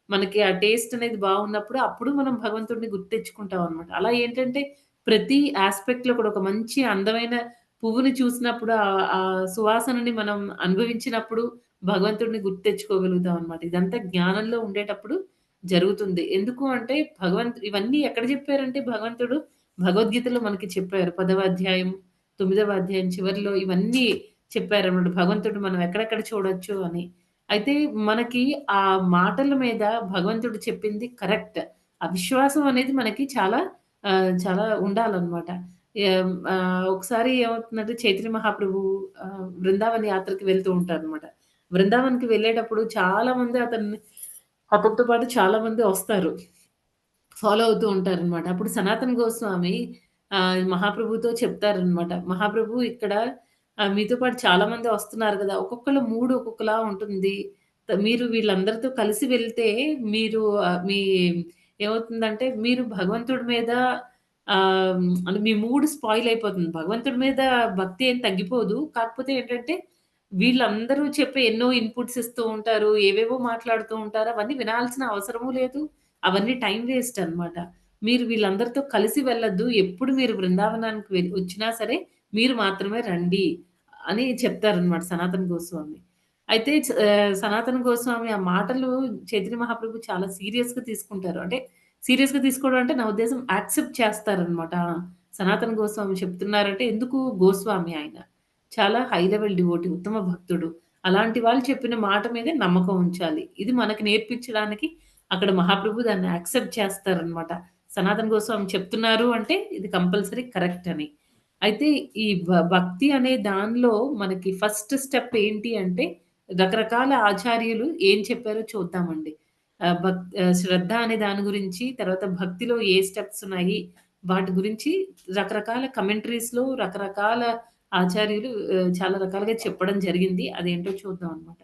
మనకి ఆ టేస్ట్ అనేది బాగున్నప్పుడు, అప్పుడు మనం భగవంతుడిని గుర్తెచ్చుకుంటాం అనమాట. అలా ఏంటంటే ప్రతి యాస్పెక్ట్‌లో కూడా ఒక మంచి అందమైన పువ్వుని చూసినప్పుడు ఆ సువాసనని మనం అనుభవించినప్పుడు భగవంతుడిని గుర్తెచ్చుకోగలుగుతాం అనమాట. ఇదంతా జ్ఞానంలో ఉండేటప్పుడు జరుగుతుంది. ఎందుకు అంటే ఇవన్నీ ఎక్కడ చెప్పారంటే భగవంతుడు భగవద్గీతలో మనకి చెప్పారు. 10వ అధ్యాయం, 9వ అధ్యాయం చివరిలో ఇవన్నీ చెప్పారన్నమాట. భగవంతుడు మనం ఎక్కడెక్కడ చూడొచ్చు అని. అయితే మనకి ఆ మాటల మీద భగవంతుడు చెప్పింది కరెక్ట్. ఆ విశ్వాసం అనేది మనకి చాలా ఉండాలన్నమాట. ఒకసారి ఏమవుతుందంటే చైతన్య మహాప్రభు బృందావన్ యాత్రకి వెళ్తూ ఉంటారన్నమాట. బృందావన్‌కి వెళ్ళేటప్పుడు చాలా మంది అతనితో పాటు చాలా మంది వస్తారు. ఫాలో అవుతూ ఉంటారనమాట. అప్పుడు సనాతన్ గోస్వామి మహాప్రభుతో చెప్తారనమాట. మహాప్రభు ఇక్కడ మీతో పాటు చాలా మంది వస్తున్నారు గదా! ఒక్కొక్కళ్ళ మూడ్ ఒక్కొక్కలా ఉంటుంది. మీరు వీళ్ళందరితో కలిసి వెళ్తే మీరు మీ ఏమవుతుందంటే మీరు భగవంతుడి మీద అంటే మీ మూడ్ స్పాయిల్ అయిపోతుంది. భగవంతుడి మీద భక్తి ఏం తగ్గిపోదు. కాకపోతే ఏంటంటే వీళ్ళందరూ చెప్పే ఎన్నో ఇన్‌పుట్స్ ఇస్తూ ఉంటారు. ఏవేవో మాట్లాడుతూ ఉంటారు. అవన్నీ వినాల్సిన అవసరము లేదు. అవన్నీ టైమ్ వేస్ట్ అన్నమాట. మీరు వీళ్ళందరితో కలిసి వెళ్ళొద్దు. ఎప్పుడు మీరు బృందావనానికి వచ్చినా సరే మీరు మాత్రమే రండి అని చెప్తారన్నమాట సనాతన్ గోస్వామి. అయితే సనాతన్ గోస్వామి ఆ మాటలు చైతన్య మహాప్రభు చాలా సీరియస్‌గా తీసుకుంటారు. అంటే సీరియస్‌గా తీసుకోవడం అంటే నా ఉద్దేశ్యం యాక్సెప్ట్ చేస్తారన్నమాట. సనాతన్ గోస్వామి చెప్తున్నారంటే ఎందుకు గోస్వామి ఆయన. చాలా హై లెవెల్ డివోటీ ఉత్తమ భక్తుడు. అలాంటి వాళ్ళు చెప్పిన మాట మీదే నమ్మకం ఉంచాలి. ఇది మనకి నేర్పించడానికి అక్కడ మహాప్రభు దాన్ని యాక్సెప్ట్ చేస్తారనమాట. సనాతన్ గోస్వామి చెప్తున్నారు అంటే ఇది కంపల్సరీ కరెక్ట్ అని. అయితే ఈ భక్తి అనే దానిలో మనకి ఫస్ట్ స్టెప్ ఏంటి అంటే రకరకాల ఆచార్యులు ఏం చెప్పారో చూద్దామండి. శ్రద్ధ అనే దాని గురించి, తర్వాత భక్తిలో ఏ స్టెప్స్ ఉన్నాయి, వాటి గురించి రకరకాల కామెంటరీస్‌లో రకరకాల ఆచార్యులు చాలా రకాలుగా చెప్పడం జరిగింది. అదేంటో చూద్దాం అనమాట.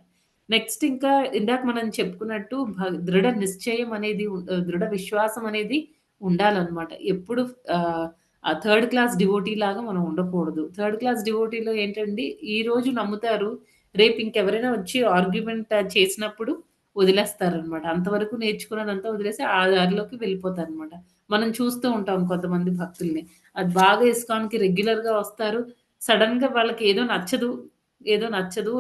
నెక్స్ట్ ఇంకా ఇందాక మనం చెప్పుకున్నట్టు దృఢ నిశ్చయం అనేది దృఢ విశ్వాసం అనేది ఉండాలనమాట. ఎప్పుడు ఆ థర్డ్ క్లాస్ డివోటీ లాగా మనం ఉండకూడదు. థర్డ్ క్లాస్ డివోటీలో ఏంటండి, ఈరోజు నమ్ముతారు. రేపు ఇంకెవరైనా వచ్చి ఆర్గ్యుమెంట్ చేసినప్పుడు వదిలేస్తారనమాట. అంతవరకు నేర్చుకున్నదంతా వదిలేసి ఆ దారిలోకి వెళ్ళిపోతారనమాట. మనం చూస్తూ ఉంటాం కొంతమంది భక్తుల్ని. అది బాగా ఇస్కాన్‌కి రెగ్యులర్‌గా వస్తారు. సడెన్‌గా వాళ్ళకి ఏదో నచ్చదు.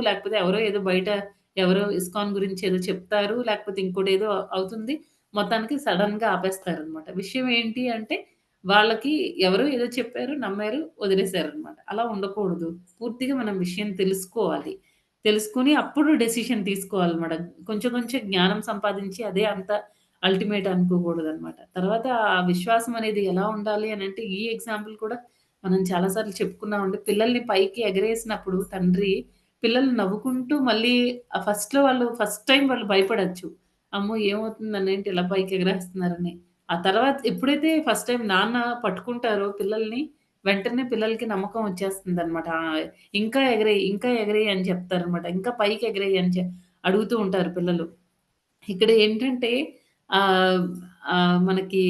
లేకపోతే ఏదో బయట ఎవరో ఇస్కాన్ గురించి ఏదో చెప్తారు. లేకపోతే ఇంకోటేదో అవుతుంది. మొత్తానికి సడెన్‌గా ఆపేస్తారనమాట. విషయం ఏంటి అంటే, వాళ్ళకి ఎవరో ఏదో చెప్పారు, నమ్మారు, వదిలేసారనమాట. అలా ఉండకూడదు. పూర్తిగా మనం విషయం తెలుసుకోవాలి. తెలుసుకొని అప్పుడు డెసిషన్ తీసుకోవాలన్నమాట. కొంచెం కొంచెం జ్ఞానం సంపాదించి అదే అంత అల్టిమేట్ అనుకోకూడదనమాట. తర్వాత ఆ విశ్వాసం అనేది ఎలా ఉండాలి అనంటే, ఈ ఎగ్జాంపుల్ కూడా మనం చాలా సార్లు చెప్పుకున్నామండి. పిల్లల్ని పైకి ఎగరేసినప్పుడు తండ్రి పిల్లలు నవ్వుకుంటూ మళ్ళీ ఫస్ట్ టైమ్ వాళ్ళు భయపడొచ్చు. అమ్మో! ఏమవుతుంది నన్నేంటి ఇలా పైకి ఎగరేస్తున్నారని. ఆ తర్వాత ఎప్పుడైతే ఫస్ట్ టైమ్ నాన్న పట్టుకుంటారో పిల్లల్ని వెంటనే పిల్లలకి నమ్మకం వచ్చేస్తుందనమాట. ఇంకా ఎగిరేయి, ఇంకా ఎగిరేయి అని చెప్తారనమాట. ఇంకా పైకి ఎగిరేయి అని అడుగుతూ ఉంటారు పిల్లలు. ఇక్కడ ఏంటంటే ఆహ్, మనకి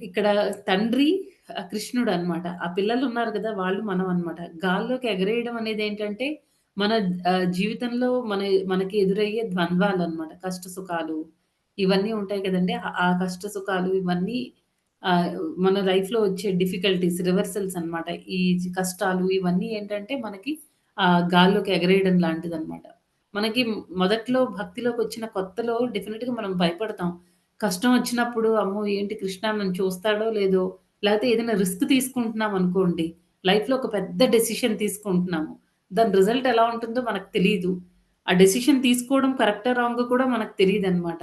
ఇక్కడ తండ్రి కృష్ణుడనమాట. ఆ పిల్లలున్నారు గదా! వాళ్ళు మనం అనమాట. గాల్లోకి ఎగరేయడం అనేదేంటంటే, మన జీవితంలో మనకి ఎదురయ్యే ద్వంద్వాలనమాట. కష్ట సుఖాలు ఇవన్నీ ఉంటాయి కదండీ! ఆ కష్ట సుఖాలు ఇవన్నీ ఆహ్, మన లైఫ్‌లో వచ్చే డిఫికల్టీస్, రివర్సల్స్ అనమాట. ఈ కష్టాలు ఇవన్నీ ఏంటంటే, మనకి గాల్లోకి ఎగరేయడం లాంటిదనమాట. మనకి మొదట్లో భక్తిలోకొచ్చిన కొత్తలో డెఫినిట్‌గా మనం భయపడతాం. కష్టం వచ్చినప్పుడు అమ్మో! ఏంటి కృష్ణ నన్ను చూస్తాడో లేదో, లేకపోతే ఏదైనా రిస్క్ తీసుకుంటున్నామనుకోండి. లైఫ్‌లో ఒక పెద్ద డెసిషన్ తీసుకుంటున్నాము. దాని రిజల్ట్ ఎలా ఉంటుందో మనకు తెలీదు. ఆ డెసిషన్ తీసుకోవడం కరెక్టా, రాంగో కూడా మనకు తెలీదనమాట.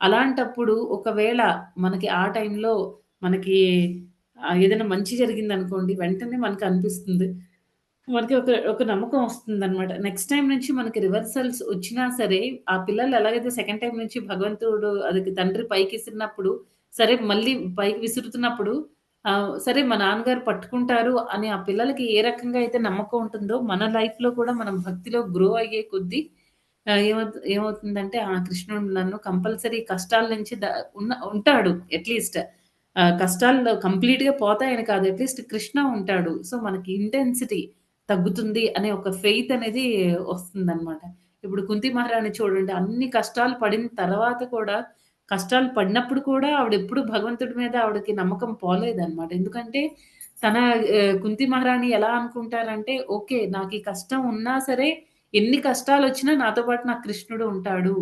అలాంటప్పుడు ఒకవేళ మనకి ఆ టైంలో మనకి ఏదైనా మంచి జరిగిందనుకోండి, వెంటనే మనకనిపిస్తుంది. మనకి ఒక నమ్మకం వస్తుందనమాట. నెక్స్ట్ టైమ్ నుంచి మనకి రివర్సల్స్ వచ్చినా సరే, ఆ పిల్లలు ఎలాగైతే సెకండ్ టైమ్ నుంచి భగవంతుడు అది తండ్రి పైకిసిరినప్పుడు, సరే మళ్ళీ పైకి విసురుతున్నప్పుడు సరే మా నాన్నగారు పట్టుకుంటారు అని ఆ పిల్లలకి ఏ రకంగా అయితే నమ్మకం ఉంటుందో, మన లైఫ్‌లో కూడా మనం భక్తిలో గ్రో అయ్యే కొద్దీ ఏమవుతుందంటే, కృష్ణుడు నన్ను కంపల్సరీ కష్టాల నుంచి ఉంటాడు అట్‌లీస్ట్. కష్టాలు కంప్లీట్‌గా పోతాయని కాదు. అట్‌లీస్ట్ కృష్ణ ఉంటాడు. సో, మనకి ఇంటెన్సిటీ తగ్గుతుంది అనే ఒక ఫెయిత్ అనేది వస్తుందనమాట. ఇప్పుడు కుంతి మహారాణి చూడండి అన్ని కష్టాలు పడిన తర్వాత కూడా, కష్టాలు పడినప్పుడు కూడా ఆవిడెప్పుడు భగవంతుడి మీద ఆవిడకి నమ్మకం పోలేదనమాట. ఎందుకంటే తన కుంతి మహారాణి ఎలా అనుకుంటారంటే, ఓకే. నాకీ కష్టం ఉన్నా సరే, ఎన్ని కష్టాలొచ్చినా నాతో పాటు నా కృష్ణుడు ఉంటాడు.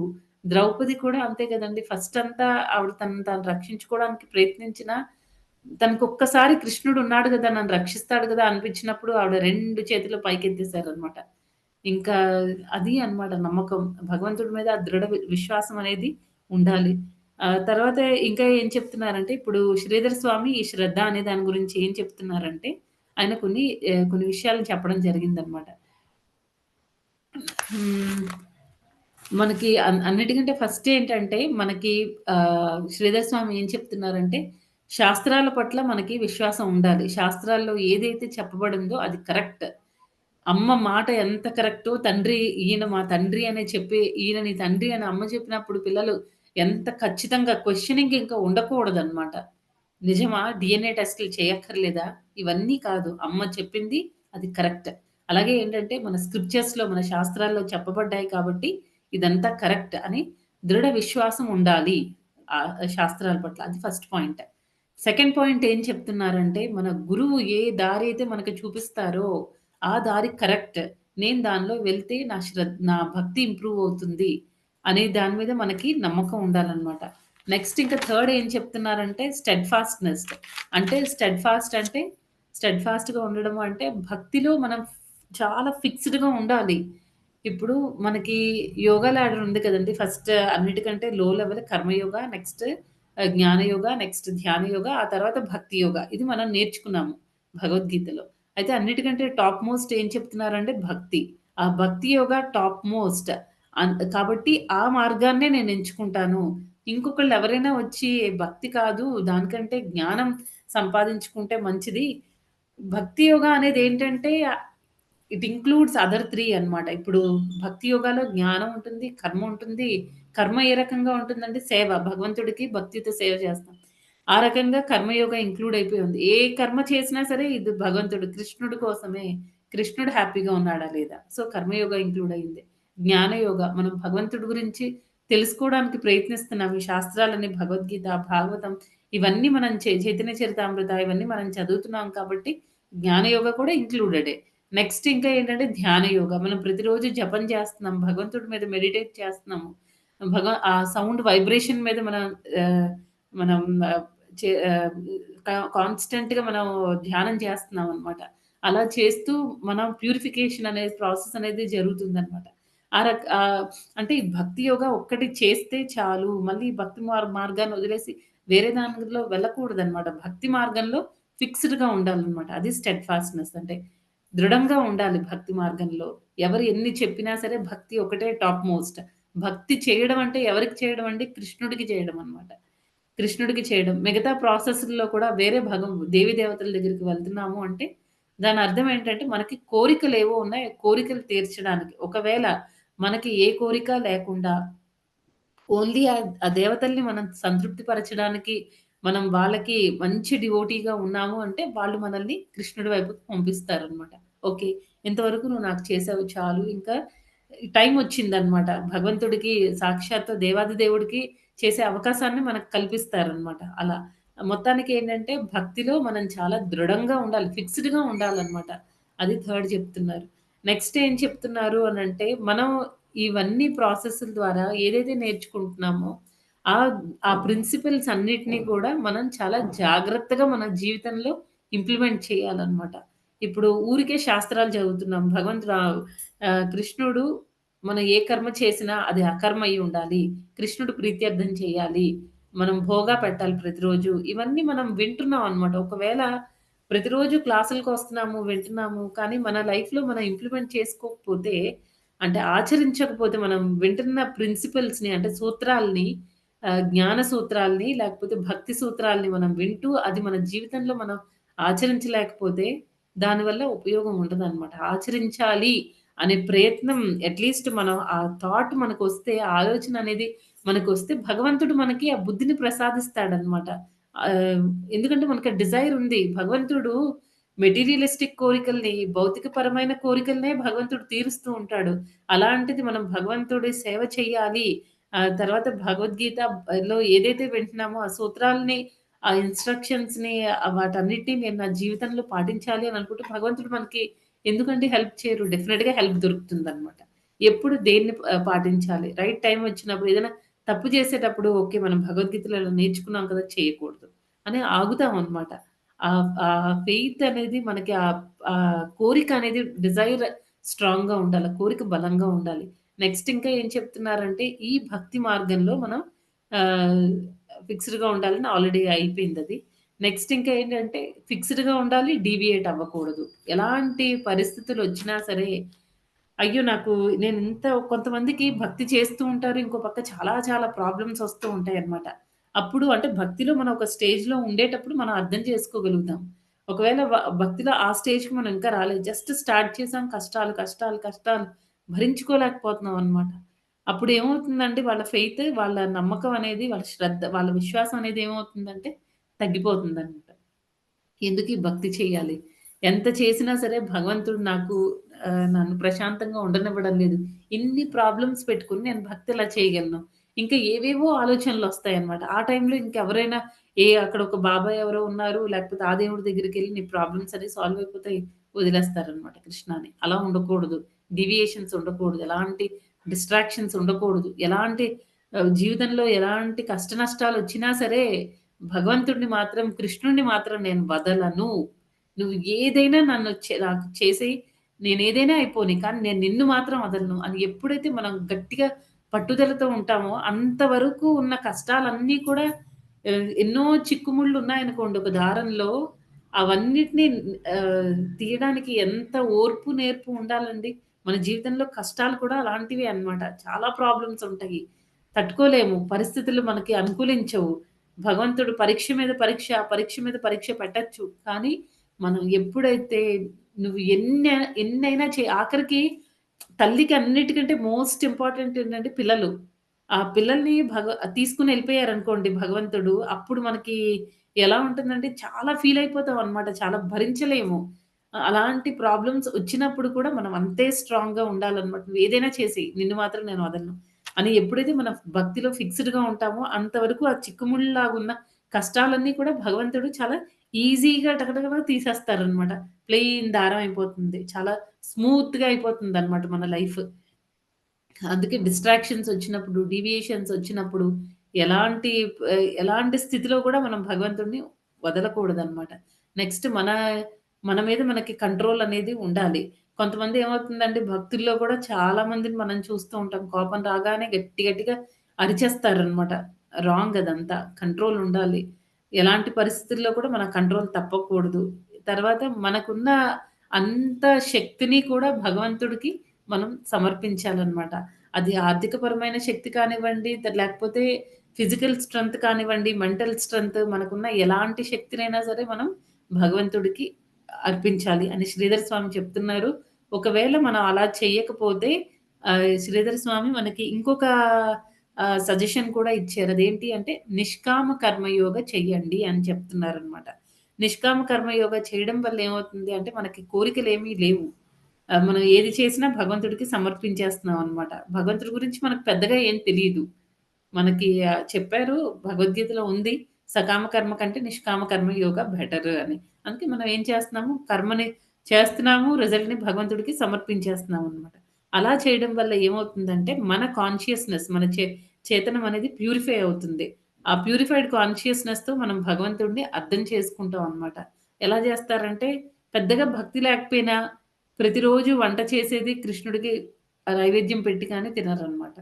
ద్రౌపది కూడా అంతే కదండీ! ఫస్ట్ అంతా ఆవిడ తనను తాను రక్షించుకోవడానికి ప్రయత్నించినా, తనకొక్కసారి కృష్ణుడున్నాడు గదా! నన్ను రక్షిస్తాడు గదా! అనిపించినప్పుడు ఆవిడ 2 చేతులు పైకెత్తేసారనమాట. ఇంకా అది అన్నమాట నమ్మకం. భగవంతుడి మీద ఆ దృఢ విశ్వాసం అనేది ఉండాలి. తర్వాత ఇంకా ఏం చెప్తున్నారంటే, ఇప్పుడు శ్రీధర స్వామి ఈ శ్రద్ధ అనే దాని గురించి ఏం చెప్తున్నారంటే, ఆయన కొన్ని విషయాలు చెప్పడం జరిగిందనమాట. హ్మ్. మనకి అన్నిటికంటే ఫస్ట్ ఏంటంటే, మనకి శ్రీధర స్వామి ఏం చెప్తున్నారంటే, శాస్త్రాల పట్ల మనకి విశ్వాసం ఉండాలి. శాస్త్రాల్లో ఏదైతే చెప్పబడిందో అది కరెక్ట్. అమ్మ మాట ఎంత కరెక్టో తండ్రి ఈయన మా తండ్రి అనే చెప్పి ఈయన నీ తండ్రి అని అమ్మ చెప్పినప్పుడు పిల్లలు ఎంత ఖచ్చితంగా క్వెషనింగ్ ఇంకా ఉండకూడదనమాట. నిజమా? డీఎన్ఏ టెస్ట్‌లు చేయక్కర్లేదా? ఇవన్నీ కాదు. అమ్మ చెప్పింది అది కరెక్ట్. అలాగే ఏంటంటే మన స్క్రిప్చర్స్‌లో మన శాస్త్రాల్లో చెప్పబడ్డాయి కాబట్టి ఇదంతా కరెక్ట్ అని దృఢ విశ్వాసం ఉండాలి. శాస్త్రాల పట్ల. అది ఫస్ట్ పాయింట్. సెకండ్ పాయింట్ ఏం చెప్తున్నారంటే మన గురువు ఏ దారైతే మనకు చూపిస్తారో ఆ దారి కరెక్ట్. నేను దానిలో వెళ్తే నా భక్తి ఇంప్రూవ్ అవుతుంది. అనే దాని మీద మనకి నమ్మకం ఉండాలనమాట. నెక్స్ట్ ఇంకా థర్డ్ ఏం చెప్తున్నారంటే స్టెడ్‌ఫాస్ట్‌నెస్. అంటే స్టెడ్‌ఫాస్ట్‌గా ఉండడం అంటే భక్తిలో మనం చాలా ఫిక్స్‌డ్‌గా ఉండాలి. ఇప్పుడు మనకి యోగా లాడర్ ఉంది కదండీ! ఫస్ట్ అన్నిటికంటే లో లెవెల్ కర్మయోగ, నెక్స్ట్ జ్ఞాన యోగ, నెక్స్ట్ ధ్యాన యోగ, ఆ తర్వాత భక్తి యోగ. ఇది మనం నేర్చుకున్నాము భగవద్గీతలో. అయితే అన్నిటికంటే టాప్ మోస్ట్ ఏం చెప్తున్నారంటే భక్తి. ఆ భక్తి యోగ టాప్ మోస్ట్. కాబట్టి ఆ మార్గాన్నే నేను ఎంచుకుంటాను. ఇంకొకళ్ళు ఎవరైనా వచ్చి భక్తి కాదు, దానికంటే జ్ఞానం సంపాదించుకుంటే మంచిది. భక్తి యోగా అనేదేంటంటే ఇట్ ఇంక్లూడ్స్ అదర్ 3 అన్నమాట. ఇప్పుడు భక్తి యోగాలో జ్ఞానం ఉంటుంది, కర్మ ఉంటుంది. కర్మ ఏ రకంగా ఉంటుందంటే సేవ. భగవంతుడికి భక్తితో సేవ చేస్తాం. ఆ రకంగా కర్మయోగ ఇంక్లూడ్ అయిపోయి ఉంది. ఏ కర్మ చేసినా సరే ఇది భగవంతుడు, కృష్ణుడి కోసమే. కృష్ణుడు హ్యాపీగా ఉన్నాడా లేదా? సో, కర్మయోగ ఇంక్లూడ్ అయింది. జ్ఞానయోగ మనం భగవంతుడి గురించి తెలుసుకోవడానికి ప్రయత్నిస్తున్నాం. ఈ శాస్త్రాలని భగవద్గీత, భాగవతం ఇవన్నీ మనం చైతన్య చరితామృత ఇవన్నీ మనం చదువుతున్నాం కాబట్టి జ్ఞానయోగ కూడా ఇంక్లూడెడే. నెక్స్ట్ ఇంకా ఏంటంటే ధ్యాన యోగ. మనం ప్రతిరోజు జపం చేస్తున్నాం. భగవంతుడి మీద మెడిటేట్ చేస్తున్నాము. ఆ సౌండ్ వైబ్రేషన్ మీద ఆహ్, మనం ఆహ్, చే ఆహ్, కాన్స్టెంట్‌గా మనం ధ్యానం చేస్తున్నామనమాట. అలా చేస్తూ మనం ప్యూరిఫికేషన్ అనే ప్రాసెస్ అనేది జరుగుతుందనమాట. అంటే ఈ భక్తి యోగా ఒక్కటి చేస్తే చాలు. మళ్ళీ భక్తి మార్గాన్ని వదిలేసి వేరే దానిలో వెళ్ళకూడదనమాట. భక్తి మార్గంలో ఫిక్స్‌డ్‌గా ఉండాలనమాట. అది స్టెడ్‌ఫాస్ట్‌నెస్ అంటే. దృఢంగా ఉండాలి భక్తి మార్గంలో. ఎవరు ఎన్ని చెప్పినా సరే భక్తి ఒకటే టాప్ మోస్ట్. భక్తి చేయడం అంటే ఎవరికి చేయడం అండి? కృష్ణుడికి చేయడం అన్నమాట. కృష్ణుడికి చేయడం. మిగతా ప్రాసెస్‌ల్లో కూడా వేరే దేవీ దేవతల దగ్గరికి వెళ్తున్నాము అంటే, దాని అర్థం ఏంటంటే, మనకి కోరికలేవో ఉన్నాయి. కోరికలు తీర్చడానికి. ఒకవేళ మనకి ఏ కోరిక లేకుండా ఓన్లీ ఆ దేవతల్ని మనం సంతృప్తి పరచడానికి, మనం వాళ్ళకి మంచి డివోటీగా ఉన్నాము అంటే, వాళ్ళు మనల్ని కృష్ణుడి వైపుకి పంపిస్తారనమాట. ఓకే. ఇంతవరకు నువ్వు నాకు చేసావు చాలు. ఇంకా టైమొచ్చిందనమాట. భగవంతుడికి సాక్షాత్తు దేవాది దేవుడికి చేసే అవకాశాన్ని మనకు కల్పిస్తారనమాట. అలా. మొత్తానికి ఏంటంటే, భక్తిలో మనం చాలా దృఢంగా ఉండాలి. ఫిక్స్‌డ్‌గా ఉండాలనమాట. అది థర్డ్ చెప్తున్నారు. నెక్స్ట్ ఏం చెప్తున్నారు అనంటే, మనం ఇవన్నీ ప్రాసెస్‌ల ద్వారా ఏదైతే నేర్చుకుంటున్నామో, ఆ ఆ ప్రిన్సిపల్స్ అన్నిటిని కూడా మనం చాలా జాగ్రత్తగా మన జీవితంలో ఇంప్లిమెంట్ చేయాలనమాట. ఇప్పుడు ఊరికే శాస్త్రాలు చదువుతున్నాం. కృష్ణుడు మనం ఏ కర్మ చేసినా అది అకర్మ అయ్యి ఉండాలి. కృష్ణుడు ప్రీత్యర్థం చేయాలి. మనం భోగా పెట్టాలి ప్రతిరోజు. ఇవన్నీ మనం వింటున్నాం అనమాట. ఒకవేళ ప్రతిరోజు క్లాసులకొస్తున్నాము, వింటున్నాము. కానీ మన లైఫ్‌లో మనం ఇంప్లిమెంట్ చేసుకోకపోతే అంటే ఆచరించకపోతే మనం వింటున్న ప్రిన్సిపల్స్‌ని అంటే సూత్రాల్ని జ్ఞాన సూత్రాల్ని లేకపోతే భక్తి సూత్రాల్ని మనం వింటూ అది మన జీవితంలో మనం ఆచరించలేకపోతే దానివల్ల ఉపయోగం ఉండదనమాట. ఆచరించాలి అనే ప్రయత్నం అట్‌లీస్ట్ మనం ఆ థాట్ మనకొస్తే, ఆ ఆలోచన అనేది మనకొస్తే భగవంతుడు మనకి ఆ బుద్ధిని ప్రసాదిస్తాడనమాట. ఎందుకంటే మనకి ఆ డిజైర్ ఉంది. భగవంతుడు మెటీరియలిస్టిక్ కోరికల్ని, భౌతికపరమైన కోరికలనే భగవంతుడు తీరుస్తూ ఉంటాడు. అలాంటిది మనం భగవంతుడి సేవ చెయ్యాలి. తర్వాత భగవద్గీత ఏదైతే వింటున్నామో ఆ సూత్రాల్ని, ఆ ఇన్‌స్ట్రక్షన్స్‌ని వాటన్నిటిని నేను నా జీవితంలో పాటించాలి అని అనుకుంటే భగవంతుడు మనకి ఎందుకండి హెల్ప్ చేయరు. డెఫినిట్‌గా హెల్ప్ దొరుకుతుందనమాట. ఎప్పుడు దేన్ని పాటించాలి. రైట్ టైమ్ వచ్చినప్పుడు ఏదైనా తప్పు చేసేటప్పుడు ఓకే. మనం భగవద్గీతలో ఇలా నేర్చుకున్నాం కదా! చేయకూడదు అని ఆగుతామనమాట. ఆ ఫెయిత్ అనేది మనకి కోరిక అనేది డిజైర్ స్ట్రాంగ్‌గా ఉండాలి. కోరిక బలంగా ఉండాలి. నెక్స్ట్ ఇంకా ఏం చెప్తున్నారంటే, ఈ భక్తి మార్గంలో మనం ఆహ్, ఫిక్స్‌డ్‌గా ఉండాలని ఆల్రెడీ అయిపోయిందది. నెక్స్ట్ ఇంకా ఏంటంటే, ఫిక్స్‌డ్‌గా ఉండాలి, డీవియేట్ అవ్వకూడదు. ఎలాంటి పరిస్థితులొచ్చినా సరే, అయ్యో! నేనింత కొంతమందికి భక్తి చేస్తూ ఉంటారు. ఇంకో పక్క చాలా చాలా ప్రాబ్లమ్స్ ఒస్తూ ఉంటాయన్నమాట. అప్పుడు అంటే భక్తిలో మనం ఒక స్టేజ్‌లో ఉండేటప్పుడు మనం అర్థం చేసుకోగలుగుతాం. ఒకవేళ భక్తిలో ఆ స్టేజ్‌కి మనం ఇంకా రాలేదు. జస్ట్ స్టార్ట్ చేసాం కష్టాలు, కష్టాలు, కష్టాలు భరించుకోలేకపోతున్నాం అన్నమాట. అప్పుడేమవుతుందంటే వాళ్ళ ఫెయిత్, వాళ్ళ నమ్మకం అనేది, వాళ్ళ శ్రద్ధ, వాళ్ళ విశ్వాసం అనేది ఏమవుతుందంటే తగ్గిపోతుందన్నమాట. ఎందుకీ భక్తి చేయాలి? ఎంత చేసినా సరే భగవంతుడు నన్ను ప్రశాంతంగా ఉండనివ్వడం లేదు. ఇన్ని ప్రాబ్లమ్స్ పెట్టుకొని నేను భక్తి ఎలా చేయగలను? ఇంకా ఏవేవో ఆలోచనలొస్తాయన్నమాట. ఆ టైంలో ఇంకెవరైనా అక్కడ ఒక బాబాయ్ ఎవరో ఉన్నారు, లేకపోతే ఆ దేవుడి దగ్గరికెళ్లి నీ ప్రాబ్లమ్స్ అన్ని సాల్వ్ అయిపోతాయి వదిలేస్తారన్నమాట కృష్ణని. అలా ఉండకూడదు. డీవియేషన్స్ ఉండకూడదు. ఎలాంటి డిస్ట్రాక్షన్స్ ఉండకూడదు. జీవితంలో ఎలాంటి కష్ట నష్టాలొచ్చినా సరే భగవంతుడిని మాత్రం, కృష్ణుడిని మాత్రం నేను వదలను. నువ్వు ఏదైనా నాకు చేసేయి. నేనేదైనా అయిపోని. కానీ నేను నిన్ను మాత్రం వదలను అని ఎప్పుడైతే మనం గట్టిగా పట్టుదలతో ఉంటామో, అంతవరకు ఉన్న కష్టాలన్నీ కూడా ఎన్నో చిక్కుముళ్ళు ఉన్నాయనుకోండి ఒక దారంలో, అవన్నిటిని తీయడానికి ఎంత ఓర్పు, నేర్పు ఉండాలండి. మన జీవితంలో కష్టాలు కూడా అలాంటివే అన్నమాట. చాలా ప్రాబ్లమ్స్ ఉంటాయి. తట్టుకోలేము. పరిస్థితులు మనకి అనుకూలించవు. భగవంతుడు పరీక్ష మీద పరీక్ష, పరీక్ష మీద పరీక్ష పెట్టొచ్చు. కానీ మనం ఎప్పుడైతే నువ్వు ఎన్నైనా ఆఖరికి తల్లికి అన్నిటికంటే మోస్ట్ ఇంపార్టెంట్ ఏంటంటే పిల్లలు. ఆ పిల్లల్ని తీసుకొని ఎళ్ళిపోయారనుకోండి భగవంతుడు, అప్పుడు మనకి ఎలా ఉంటుందంటే చాలా ఫీల్ అయిపోతామనమాట. చాలా భరించలేము. అలాంటి ప్రాబ్లమ్స్ వచ్చినప్పుడు కూడా మనం అంతే స్ట్రాంగ్‌గా ఉండాలనమాట. నువ్వేదైనా చేసేయి. నిన్ను మాత్రం నేను వదలను. అని ఎప్పుడైతే మన భక్తిలో ఫిక్స్‌డ్‌గా ఉంటామో అంతవరకు ఆ చిక్కుముడిలాగున్న కష్టాలన్నీ కూడా భగవంతుడు చాలా ఈజీగా టకటక తీసేస్తారనమాట. ప్లెయిన్ దారం అయిపోతుంది. చాలా స్మూత్‌గా అయిపోతుందనమాట మన లైఫ్. అందుకే డిస్ట్రాక్షన్స్ ఒచ్చినప్పుడు, డీవియేషన్స్ ఒచ్చినప్పుడు ఎలాంటి ఎలాంటి స్థితిలో కూడా మనం భగవంతుడిని వదలకూడదనమాట. నెక్స్ట్ మన మీద మనకి కంట్రోల్ అనేది ఉండాలి. కొంతమంది ఏమవుతుందంటే భక్తుల్లో కూడా చాలా మందిని మనం చూస్తూ ఉంటాం. కోపం రాగానే గట్టి గట్టిగా అరిచేస్తారనమాట. రాంగ్ అదంతా. కంట్రోల్ ఉండాలి. ఎలాంటి పరిస్థితుల్లో కూడా మన కంట్రోల్ తప్పకూడదు. తర్వాత మనకున్న అంత శక్తిని కూడా భగవంతుడికి మనం సమర్పించాలనమాట. అది ఆర్థికపరమైన శక్తి కానివ్వండి, లేకపోతే ఫిజికల్ స్ట్రెంత్ కానివ్వండి, మెంటల్ స్ట్రెంత్ మనకున్న ఎలాంటి శక్తినైనా సరే మనం భగవంతుడికి అర్పించాలి అని శ్రీధర్ స్వామి చెప్తున్నారు. ఒకవేళ మనం అలా చేయకపోతే శ్రీధర్ స్వామి మనకి ఇంకొక సజెషన్ కూడా ఇచ్చారు. అదేంటి అంటే నిష్కామ కర్మయోగ చెయ్యండి అని చెప్తున్నారనమాట. నిష్కామ కర్మయోగ చేయడం వల్ల ఏమవుతుంది అంటే మనకి కోరికలేమీ లేవు. మనం ఏది చేసినా భగవంతుడికి సమర్పించేస్తున్నాం అనమాట. భగవంతుడి గురించి మనకు పెద్దగా ఏం తెలీదు. మనకి చెప్పారు భగవద్గీతలో ఉంది. సకామ కర్మ కంటే నిష్కామ కర్మ యోగ బెటర్ అని. అందుకే మనం ఏం చేస్తున్నాము, కర్మని చేస్తున్నాము, రిజల్ట్‌ని భగవంతుడికి సమర్పించేస్తున్నామనమాట. అలా చేయడం వల్ల ఏమవుతుందంటే, మన కాన్షియస్‌నెస్ మన చేతనం అనేది ప్యూరిఫై అవుతుంది. ఆ ప్యూరిఫైడ్ కాన్షియస్‌నెస్‌తో మనం భగవంతుడిని అర్థం చేసుకుంటాం అనమాట. ఎలా చేస్తారంటే, పెద్దగా భక్తి లేకపోయినా ప్రతిరోజు వంట చేసేది కృష్ణుడికి నైవేద్యం పెట్టి కానీ తినరనమాట.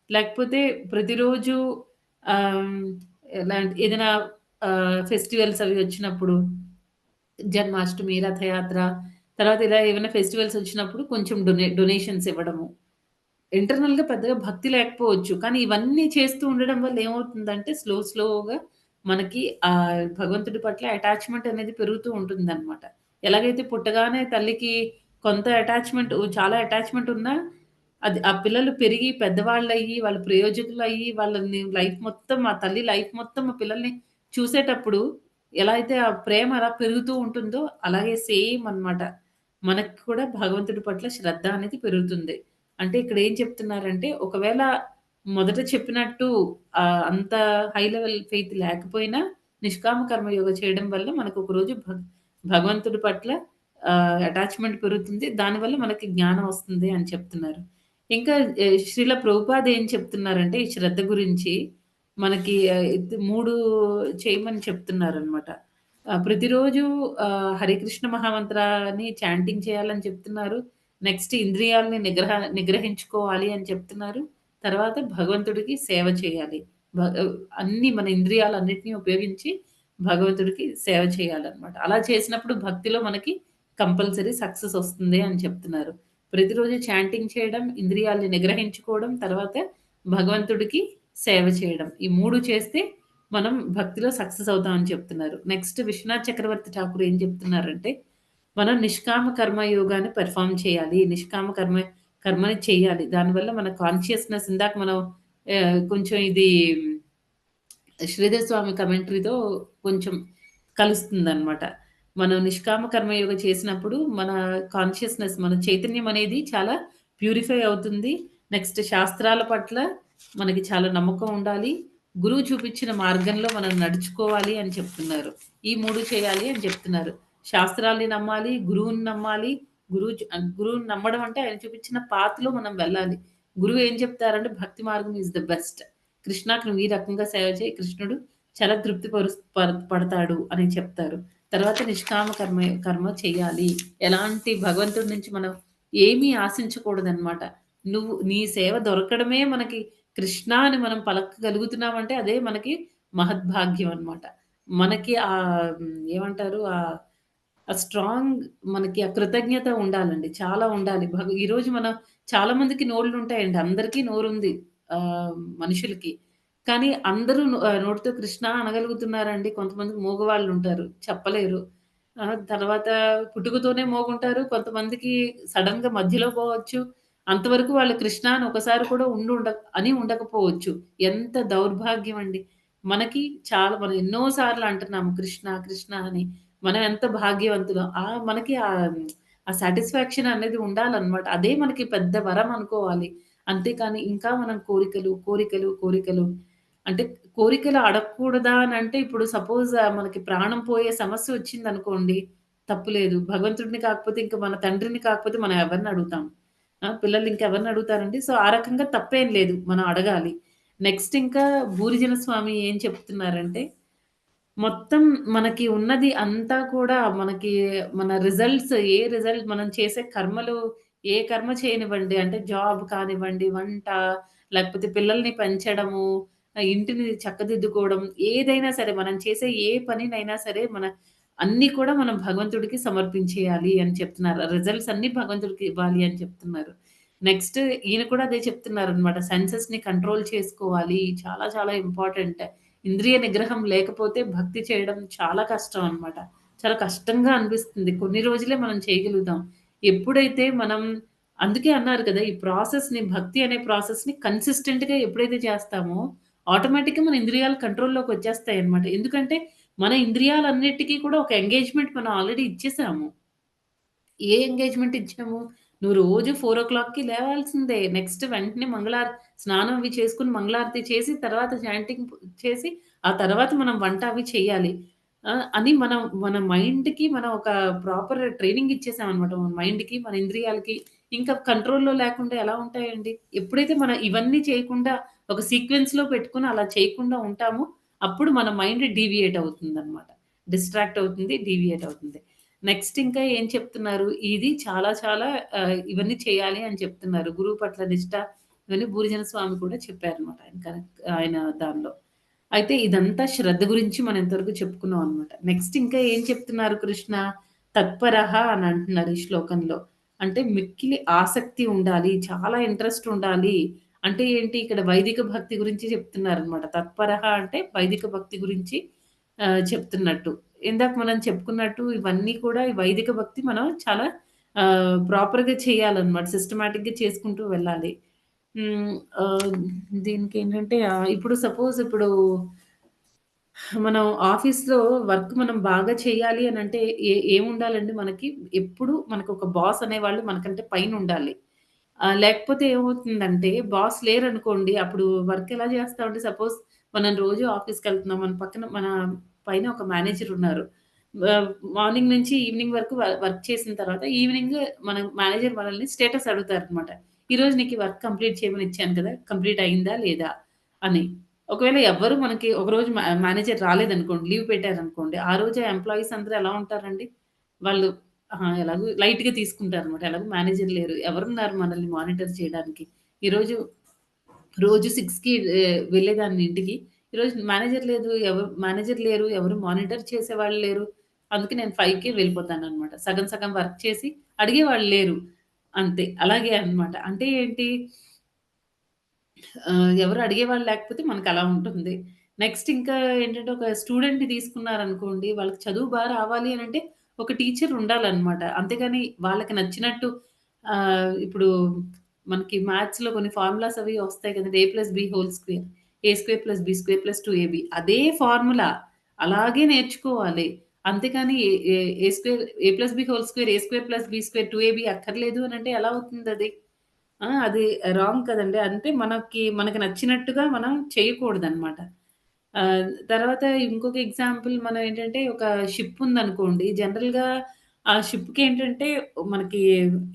లేకపోతే ప్రతిరోజు ఆహ్, ఏదైనా ఫెస్టివల్స్ అవి వచ్చినప్పుడు జన్మాష్టమి, రథయాత్ర తర్వాత ఇలా ఏమైనా ఫెస్టివల్స్ వచ్చినప్పుడు కొంచెం డొనేషన్స్ ఇవ్వడము. ఇంటర్నల్‌గా పెద్దగా భక్తి లేకపోవచ్చు. కానీ ఇవన్నీ చేస్తూ ఉండడం వల్ల ఏమవుతుందంటే స్లోగా మనకి భగవంతుడి పట్ల అటాచ్‌మెంట్ అనేది పెరుగుతూ ఉంటుందనమాట. ఎలాగైతే పుట్టగానే తల్లికి కొంత అటాచ్‌మెంట్ చాలా అటాచ్‌మెంట్ ఉన్నా అది ఆ పిల్లలు పెరిగి పెద్దవాళ్ళయ్యి, వాళ్ళు ప్రయోజకులయ్యి, వాళ్ళని లైఫ్ మొత్తం ఆ తల్లి లైఫ్ మొత్తం ఆ పిల్లల్ని చూసేటప్పుడు ఎలా అయితే ఆ ప్రేమ అలా పెరుగుతూ ఉంటుందో అలాగే సేమ్ అన్నమాట. మనకి కూడా భగవంతుడి పట్ల శ్రద్ధ అనేది పెరుగుతుంది. అంటే ఇక్కడ ఏం చెప్తున్నారంటే, ఒకవేళ మొదట చెప్పినట్టు అంత హై లెవెల్ ఫెయిత్ లేకపోయినా, నిష్కామ కర్మయోగ చేయడం వల్ల మనకు ఒకరోజు భగవంతుడి పట్ల అటాచ్‌మెంట్ పెరుగుతుంది. దానివల్ల మనకి జ్ఞానం వస్తుంది అని చెప్తున్నారు. ఇంకా శ్రీల ప్రభుపాద ఏం చెప్తున్నారంటే, ఈ శ్రద్ధ గురించి మనకి 3 చేయమని చెప్తున్నారనమాట. ప్రతిరోజు హరే కృష్ణ మహామంత్రాన్ని చాంటింగ్ చేయాలని చెప్తున్నారు. నెక్స్ట్ ఇంద్రియాలని నిగ్రహించుకోవాలి అని చెప్తున్నారు. తర్వాత భగవంతుడికి సేవ చేయాలి. భ అన్నీ మన ఇంద్రియాలన్నిటిని ఉపయోగించి భగవంతుడికి సేవ చేయాలనమాట. అలా చేసినప్పుడు భక్తిలో మనకి కంపల్సరీ సక్సెస్ వస్తుంది అని చెప్తున్నారు. ప్రతిరోజు చాంటింగ్ చేయడం, ఇంద్రియాల్ని నిగ్రహించుకోవడం, తర్వాత భగవంతుడికి సేవ చేయడం. ఈ 3 చేస్తే మనం భక్తిలో సక్సెస్ అవుతామని చెప్తున్నారు. నెక్స్ట్ విశ్వనాథ్ చక్రవర్తి ఠాకూర్ ఏం చెప్తున్నారంటే, మనం నిష్కామ కర్మ యోగాన్ని పెర్ఫార్మ్ చేయాలి. నిష్కామ కర్మని చేయాలి. దానివల్ల మన కాన్షియస్‌నెస్ ఇందాక మనం కొంచెం ఇది శ్రీధర్ స్వామి కమెంటరీతో కొంచెం కలుస్తుందనమాట. మనం నిష్కామ కర్మయోగ చేసినప్పుడు మన కాన్షియస్‌నెస్, మన చైతన్యం అనేది చాలా ప్యూరిఫై అవుతుంది. నెక్స్ట్ శాస్త్రాల పట్ల మనకి చాలా నమ్మకం ఉండాలి. గురువు చూపించిన మార్గంలో మనం నడుచుకోవాలి అని చెప్తున్నారు. ఈ 3 చేయాలి అని చెప్తున్నారు. శాస్త్రాల్ని నమ్మాలి, గురువుని నమ్మాలి. గురువుని నమ్మడం అంటే ఆయన చూపించిన పాత్‌లో మనం వెళ్ళాలి. గురువు ఏం చెప్తారంటే భక్తి మార్గం ఈస్ ద బెస్ట్. కృష్ణాకి నువ్వు ఈ రకంగా సేవ చేయి. కృష్ణుడు చాలా తృప్తి పడతాడు అని చెప్తారు. తర్వాత నిష్కామ కర్మ చేయాలి. ఎలాంటి భగవంతుడి నుంచి మనం ఏమీ ఆశించకూడదనమాట. నీ సేవ దొరకడమే మనకి కృష్ణ అని మనం పలకగలుగుతున్నామంటే అదే మనకి మహద్భాగ్యం అనమాట. మనకి ఏమంటారు ఆ స్ట్రాంగ్ మనకి ఆ కృతజ్ఞత ఉండాలండి. చాలా ఉండాలి. ఈరోజు మనం చాలా మందికి నోళ్ళుంటాయండి. అందరికీ నోరుంది మనుషులకి. కానీ అందరూ నోటితో కృష్ణ అనగలుగుతున్నారండి? కొంతమంది మూగవాళ్ళుంటారు. చెప్పలేరు. తర్వాత పుట్టుకతోనే మోగుంటారు. కొంతమందికి సడెన్‌గా మధ్యలో పోవచ్చు. అంతవరకు వాళ్ళు కృష్ణ అని ఒకసారి కూడా ఉండకపోవచ్చు. ఎంత దౌర్భాగ్యం అండి. మనకి మనం ఎన్నో సార్లు అంటున్నాము కృష్ణ, కృష్ణ అని. మనం ఎంత భాగ్యవంతులం. మనకి ఆ సాటిస్ఫాక్షన్ అనేది ఉండాలనమాట. అదే మనకి పెద్ద వరం అనుకోవాలి. అంతేకాని ఇంకా మనం కోరికలు అంటే కోరికలు అడగకూడదా అనంటే ఇప్పుడు సపోజ్ మనకి ప్రాణం పోయే సమస్య వచ్చిందనుకోండి, తప్పు లేదు. భగవంతుడిని కాకపోతే ఇంక మన తండ్రిని కాకపోతే మనం ఎవరిని అడుగుతాం? పిల్లలు ఇంకెవరిని అడుగుతారండి? సో, ఆ రకంగా తప్పేం లేదు. మనం అడగాలి. నెక్స్ట్ ఇంకా భూరిజన స్వామి ఏం చెప్తున్నారంటే మొత్తం మనకి ఉన్నది అంతా కూడా మన రిజల్ట్ మనం చేసే కర్మలు ఏ కర్మ చేయనివ్వండి. అంటే జాబ్ కానివ్వండి, వంట, లేకపోతే పిల్లల్ని పెంచడము, ఇంటిని చక్కదిద్దుకోవడం, ఏదైనా సరే మనం చేసే ఏ పనినైనా సరే అన్నీ కూడా మనం భగవంతుడికి సమర్పించేయాలి అని చెప్తున్నారు. రిజల్ట్స్ అన్నీ భగవంతుడికి ఇవ్వాలి అని చెప్తున్నారు. నెక్స్ట్ ఈయన కూడా అదే చెప్తున్నారనమాట. సెన్సెస్‌ని కంట్రోల్ చేసుకోవాలి. చాలా చాలా ఇంపార్టెంట్. ఇంద్రియ నిగ్రహం లేకపోతే భక్తి చేయడం చాలా కష్టం అనమాట. చాలా కష్టంగా అనిపిస్తుంది. కొన్ని రోజులే మనం చేయగలుగుతాం. ఎప్పుడైతే మనం అందుకే అన్నారు కదా! ఈ ప్రాసెస్‌ని భక్తి అనే ప్రాసెస్‌ని కన్సిస్టెంట్‌గా ఎప్పుడైతే చేస్తామో ఆటోమేటిక్‌గా మన ఇంద్రియాలు కంట్రోల్‌లోకొచ్చేస్తాయన్నమాట. ఎందుకంటే మన ఇంద్రియాలన్నిటికి కూడా ఒక ఎంగేజ్‌మెంట్ మనం ఆల్రెడీ ఇచ్చేసాము. ఏ ఎంగేజ్‌మెంట్ ఇచ్చాము? నువ్వు రోజు 4:00కి లేవాల్సిందే. నెక్స్ట్ వెంటనే స్నానం అవి చేసుకొని మంగళారతి చేసి తర్వాత చాంటింగ్ చేసి, ఆ తర్వాత మనం వంట అవి చేయాలి. అని మన మైండ్‌కి మనం ఒక ప్రాపర్ ట్రైనింగ్ ఇచ్చేసామనమాట. మన మైండ్‌కి, మన ఇంద్రియాలకి. ఇంకా కంట్రోల్‌లో లేకుండా ఎలా ఉంటాయండి? ఎప్పుడైతే మనం ఇవన్నీ చేయకుండా ఒక సీక్వెన్స్‌లో పెట్టుకొని అలా చేయకుండా ఉంటామో, అప్పుడు మన మైండ్ డీవియేట్ అవుతుందనమాట. డిస్ట్రాక్ట్ అవుతుంది. డీవియేట్ అవుతుంది. నెక్స్ట్ ఇంకా ఏం చెప్తున్నారు? ఇది చాలా చాలా ఇవన్నీ చేయాలి అని చెప్తున్నారు. గురువు పట్ల నిష్ట ఇవన్నీ భూరిజన స్వామి కూడా చెప్పారనమాట. ఆయన దానిలో. అయితే ఇదంతా శ్రద్ధ గురించి మనం ఇంతవరకు చెప్పుకున్నాం అనమాట. నెక్స్ట్ ఇంకా ఏం చెప్తున్నారు కృష్ణ? తత్పరః అని అంటున్నారు ఈ శ్లోకంలో. అంటే మిక్కిలి ఆసక్తి ఉండాలి. చాలా ఇంట్రెస్ట్ ఉండాలి. అంటే ఏంటి? ఇక్కడ వైదిక భక్తి గురించి చెప్తున్నారనమాట. తత్పరః అంటే వైదిక భక్తి గురించి చెప్తున్నట్టు. ఇందాక మనం చెప్పుకున్నట్టు ఇవన్నీ కూడా ఈ వైదిక భక్తి మనం చాలా ప్రాపర్‌గా చేయాలనమాట. సిస్టమాటిక్‌గా చేసుకుంటూ వెళ్ళాలి. హ్మ్. దీనికేంటంటే ఇప్పుడు ఇప్పుడు మనం ఆఫీస్‌లో వర్క్ మనం బాగా చేయాలి అనంటే ఏముండాలండి మనకి? ఎప్పుడు మనకొక బాస్ అనేవాళ్ళు మనకంటే పైనుండాలి. లేకపోతే ఏమవుతుందంటే బాస్ లేరనుకోండి, అప్పుడు వర్క్ ఎలా చేస్తామంటే మనం రోజు ఆఫీస్‌కెళ్తున్నాం. మన పైన ఒక మేనేజర్ ఉన్నారు. ఆహ్, మార్నింగ్ నుంచి ఈవినింగ్ వరకు వర్క్ చేసిన తర్వాత ఈవినింగ్ మన మేనేజర్ మనల్ని స్టేటస్ అడుగుతారనమాట. ఈరోజు నీకు ఈ వర్క్ కంప్లీట్ చేయమని ఇచ్చాను కదా! కంప్లీట్ అయిందా? లేదా? అని. ఒకవేళ ఎవ్వరు మనకి ఒకరోజు మేనేజర్ రాలేదనుకోండి, లీవ్ పెట్టారనుకోండి, ఆ రోజు ఎంప్లాయీస్ అందరూ ఎలా ఉంటారండి? వాళ్ళు ఎలాగో లైట్‌గా తీసుకుంటారనమాట. ఎలాగో మేనేజర్ లేరు. ఎవరున్నారు మనల్ని మానిటర్ చేయడానికి? ఈరోజు రోజు 6కి వెళ్ళేదాన్ని ఇంటికి. ఈరోజు మేనేజర్ లేరు. ఎవరు మానిటర్ చేసేవాళ్ళు లేరు. అందుకే నేను 5కే వెళ్ళిపోతాననమాట. సగం సగం వర్క్ చేసి అడిగేవాళ్ళు లేరు. అంతే. అలాగే అన్నమాట. అంటే ఏంటి ఎవరు అడిగేవాళ్ళు లేకపోతే మనకలా ఉంటుంది. నెక్స్ట్ ఇంకా ఏంటంటే ఒక స్టూడెంట్‌ని తీసుకున్నారనుకోండి, వాళ్ళకి చదువు రావాలి అనంటే ఒక టీచర్ ఉండాలనమాట. అంతేగాని వాళ్ళకి నచ్చినట్టు ఇప్పుడు మనకి మ్యాథ్స్‌లో కొన్ని ఫార్ములాస్ అవి వస్తాయి కదండీ! A square plus B square plus 2ఏబీ అదే ఫార్ములా అలాగే నేర్చుకోవాలి. అంతేగాని A A A square A plus B whole square, A square plus B square 2ఏబీ అక్కర్లేదు అనంటే ఎలా అవుతుందది? అది రాంగ్ కదండీ. అంటే మనకి నచ్చినట్టుగా మనం చేయకూడదనమాట. తర్వాత ఇంకొక ఎగ్జాంపుల్ మనం ఏంటంటే ఒక షిప్ ఉందనుకోండి. జనరల్‌గా ఆ షిప్‌కేంటంటే మనకి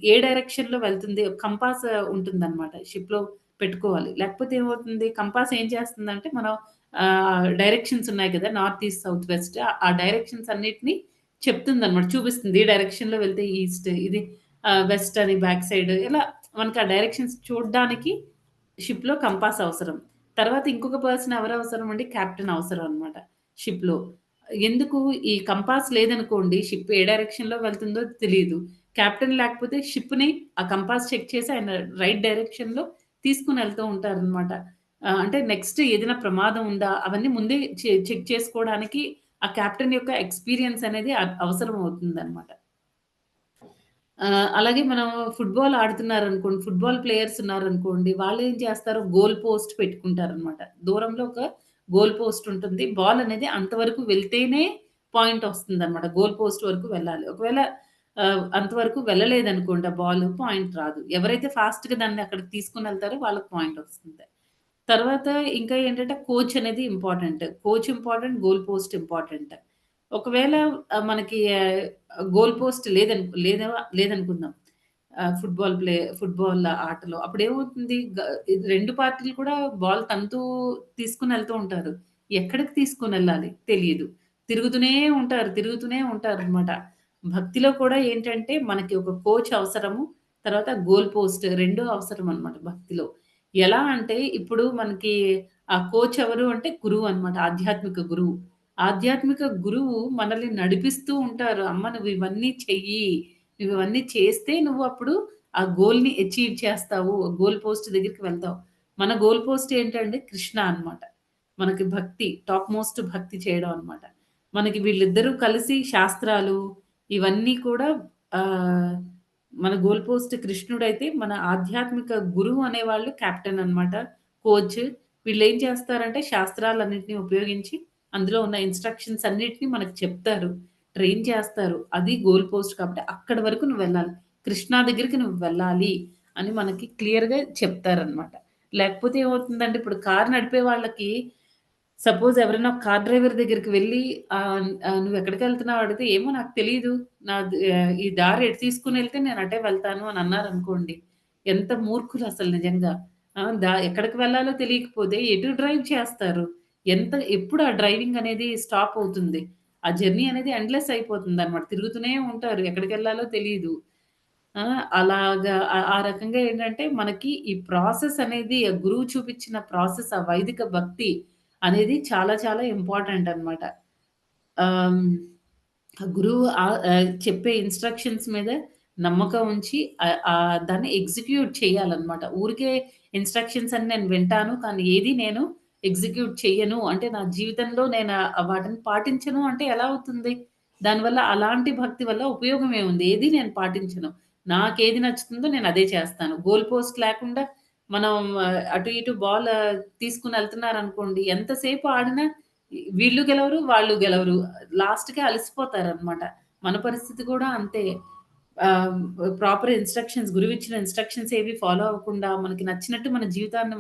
ఏ డైరెక్షన్‌లో వెళ్తుంది కంపాస్ ఉంటుందనమాట. షిప్‌లో పెట్టుకోవాలి. లేకపోతే ఏమవుతుంది కంపాస్ ఏం చేస్తుందంటే మనం డైరెక్షన్స్ ఉన్నాయి కదా! నార్త్, ఈస్ట్, సౌత్, వెస్ట్ ఆ డైరెక్షన్స్ అన్నిటిని చెప్తుందనమాట. చూపిస్తుంది. ఈ డైరెక్షన్‌లో వెళ్తే ఈస్ట్ ఇది వెస్ట్ అని బ్యాక్ సైడ్ ఇలా మనకు ఆ డైరెక్షన్స్ చూడ్డానికి షిప్‌లో కంపాస్ అవసరం. తర్వాత ఇంకొక పర్సన్ ఎవరు అవసరం అండి? కెప్టెన్ అవసరం అన్నమాట షిప్‌లో. ఎందుకు ఈ కంపాస్ లేదనుకోండి షిప్ ఏ డైరెక్షన్‌లో వెళ్తుందో తెలీదు. కెప్టెన్ లేకపోతే షిప్‌ని ఆ కంపాస్ చెక్ చేసి ఆయన రైట్ డైరెక్షన్‌లో తీసుకొనెళ్తూ ఉంటారన్నమాట. అంటే నెక్స్ట్ ఏదైనా ప్రమాదం ఉందా? అవన్నీ ముందే చెక్ చేసుకోవడానికి ఆ కెప్టెన్ యొక్క ఎక్స్‌పీరియన్స్ అనేది అవసరం అవుతుందన్నమాట. అలాగే మనం ఫుట్‌బాల్ ఆడుతున్నారనుకోండి, ఫుట్‌బాల్ ప్లేయర్స్ ఉన్నారనుకోండి, వాళ్ళేం చేస్తారు గోల్ పోస్ట్ పెట్టుకుంటారనమాట. దూరంలో ఒక గోల్ పోస్ట్ ఉంటుంది. బాల్ అనేది అంతవరకు వెళ్తేనే పాయింట్ వస్తుందనమాట. గోల్ పోస్ట్ వరకు వెళ్ళాలి. ఒకవేళ అంతవరకు వెళ్ళలేదనుకోండి ఆ బాలు పాయింట్ రాదు. ఎవరైతే ఫాస్ట్‌గా దాన్ని అక్కడికి తీసుకొనెళ్తారో వాళ్ళకి పాయింట్ వస్తుంది. తర్వాత ఇంకా ఏంటంటే కోచ్ అనేది important. Coach important, goal post important. ఒకవేళ మనకి గోల్ పోస్ట్ లేదనుకుందాం. ఫుట్‌బాల్ ఆటలో. అప్పుడేమవుతుంది ఇది 2 పార్టీలు కూడా బాల్ తంతూ తీసుకొనెళ్తూ ఉంటారు. ఎక్కడికి తీసుకొనెళ్ళాలి తెలీదు. తిరుగుతూనే ఉంటారనమాట. భక్తిలో కూడా ఏంటంటే మనకి ఒక కోచ్ అవసరము. తర్వాత గోల్ పోస్ట్ 2 అవసరం అనమాట భక్తిలో. ఎలా అంటే ఇప్పుడు మనకి ఆ కోచ్ ఎవరు అంటే గురువు అన్నమాట. ఆధ్యాత్మిక గురువు. ఆధ్యాత్మిక గురువు మనల్ని నడిపిస్తూ ఉంటారు. అమ్మ నువ్వు ఇవన్నీ చెయ్యి. నువ్వు ఇవన్నీ చేస్తే నువ్వు అప్పుడు ఆ గోల్‌ని అచీవ్ చేస్తావు. గోల్ పోస్ట్ దగ్గరికి వెళ్తావు. మన గోల్ పోస్ట్ ఏంటంటే కృష్ణ అన్నమాట. మనకి భక్తి, టాప్ మోస్ట్ భక్తి చేయడం అన్నమాట. మనకి వీళ్ళిద్దరూ కలిసి శాస్త్రాలు ఇవన్నీ కూడా ఆహ్, మన గోల్ పోస్ట్ కృష్ణుడైతే, మన ఆధ్యాత్మిక గురువు అనేవాళ్ళు కెప్టెన్ అన్నమాట. కోచ్. వీళ్ళేం చేస్తారంటే శాస్త్రాలన్నిటిని ఉపయోగించి అందులో ఉన్న ఇన్‌స్ట్రక్షన్స్ అన్నిటిని మనకు చెప్తారు. ట్రైన్ చేస్తారు. అది గోల్ పోస్ట్ కాబట్టి అక్కడి వరకు నువ్వెళ్ళాలి. కృష్ణ దగ్గరికి నువ్వు వెళ్ళాలి అని మనకి క్లియర్‌గా చెప్తారనమాట. లేకపోతే ఏమవుతుందంటే ఇప్పుడు కారు నడిపే వాళ్ళకి సపోజ్ ఎవరైనా ఒక కార్ డ్రైవర్ దగ్గరికి వెళ్లి "నువ్వెక్కడికెళ్తున్నావు?" అడిగితే, "ఏమో నాకు తెలీదు. ఈ దారి ఎటు తీసుకొనెళ్తే నేను అటే వెళ్తాను" అని అన్నారనుకోండి. ఎంత మూర్ఖులసలు నిజంగా. ఎక్కడికి వెళ్ళాలో తెలియకపోతే ఎటు డ్రైవ్ చేస్తారు? ఎప్పుడు ఆ డ్రైవింగ్ అనేది స్టాప్ అవుతుంది. ఆ జర్నీ అనేది ఎండ్‌లెస్ అయిపోతుందనమాట. తిరుగుతూనే ఉంటారు. ఎక్కడికెళ్ళాలో తెలీదు. ఆ! అలాగా ఆ రకంగా ఏంటంటే, మనకి ఈ ప్రాసెస్ అనేది ఆ గురువు చూపిచ్చిన ప్రాసెస్, ఆ వైదిక భక్తి అనేది చాలా చాలా ఇంపార్టెంట్ అనమాట. ఆహ్, గురువు చెప్పే ఇన్‌స్ట్రక్షన్స్ మీద నమ్మకం ఉంచి దాన్ని ఎగ్జిక్యూట్ చేయాలనమాట. ఊరికే ఇన్‌స్ట్రక్షన్స్ అని నేను వింటాను. కానీ ఏది నేను ఎగ్జిక్యూట్ చెయ్యను. అంటే నా జీవితంలో నేను వాటిని పాటించను అంటే ఎలా అవుతుంది? దానివల్ల అలాంటి భక్తి వల్ల ఉపయోగం ఏముంది? ఏది నేను పాటించను. నాకేది నచ్చుతుందో నేను అదే చేస్తాను. గోల్ పోస్ట్ లేకుండా మనం అటు ఇటు బాల్ తీసుకొనెళ్తున్నారనుకోండి, ఎంతసేపు ఆడినా వీళ్ళు గెలవరు, వాళ్ళు గెలవరు. లాస్ట్‌కి అలసిపోతారనమాట. మన పరిస్థితి కూడా అంతే. ఆహ్, ప్రాపర్ ఇన్‌స్ట్రక్షన్స్ గురువిచ్చిన ఇన్‌స్ట్రక్షన్స్ ఏవి ఫాలో అవ్వకుండా మనకి నచ్చినట్టు మన జీవితాన్ని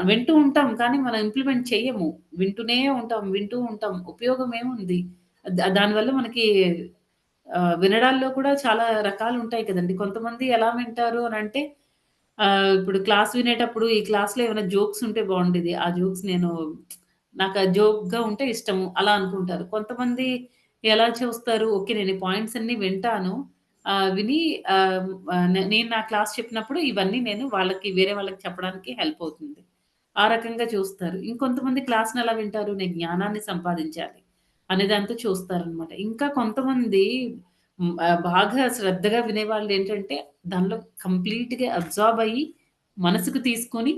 వింటూ ఉంటాం. కానీ మనం ఇంప్లిమెంట్ చెయ్యము. వింటూనే ఉంటాం, వింటూ ఉంటాం. ఉపయోగం ఏముంది? దానివల్ల మనకి వినడాల్లో కూడా చాలా రకాలుంటాయి కదండీ. కొంతమంది ఎలా వింటారు అనంటే ఇప్పుడు క్లాస్ వినేటప్పుడు ఈ క్లాస్‌లో ఏమైనా జోక్స్ ఉంటే బావుండేది. ఆ జోక్స్ నాకు జోక్‌గా ఉంటే ఇష్టము అలా అనుకుంటారు. కొంతమంది ఎలా చూస్తారు, ఓకే. నేను ఈ పాయింట్స్ అన్నీ వింటాను. విని నేను నా క్లాస్ చెప్పినప్పుడు ఇవన్నీ నేను వేరే వాళ్ళకి చెప్పడానికి హెల్ప్ అవుతుంది. ఆ రకంగా చూస్తారు. ఇంకొంతమంది క్లాస్‌ని ఎలా వింటారు, నేను జ్ఞానాన్ని సంపాదించాలి అనే దాంతో చూస్తారనమాట. ఇంకా కొంతమంది బాగా శ్రద్ధగా వినేవాళ్ళేంటంటే దానిలో కంప్లీట్‌గా అబ్జార్బ్ అయ్యి, మనసుకు తీసుకొని,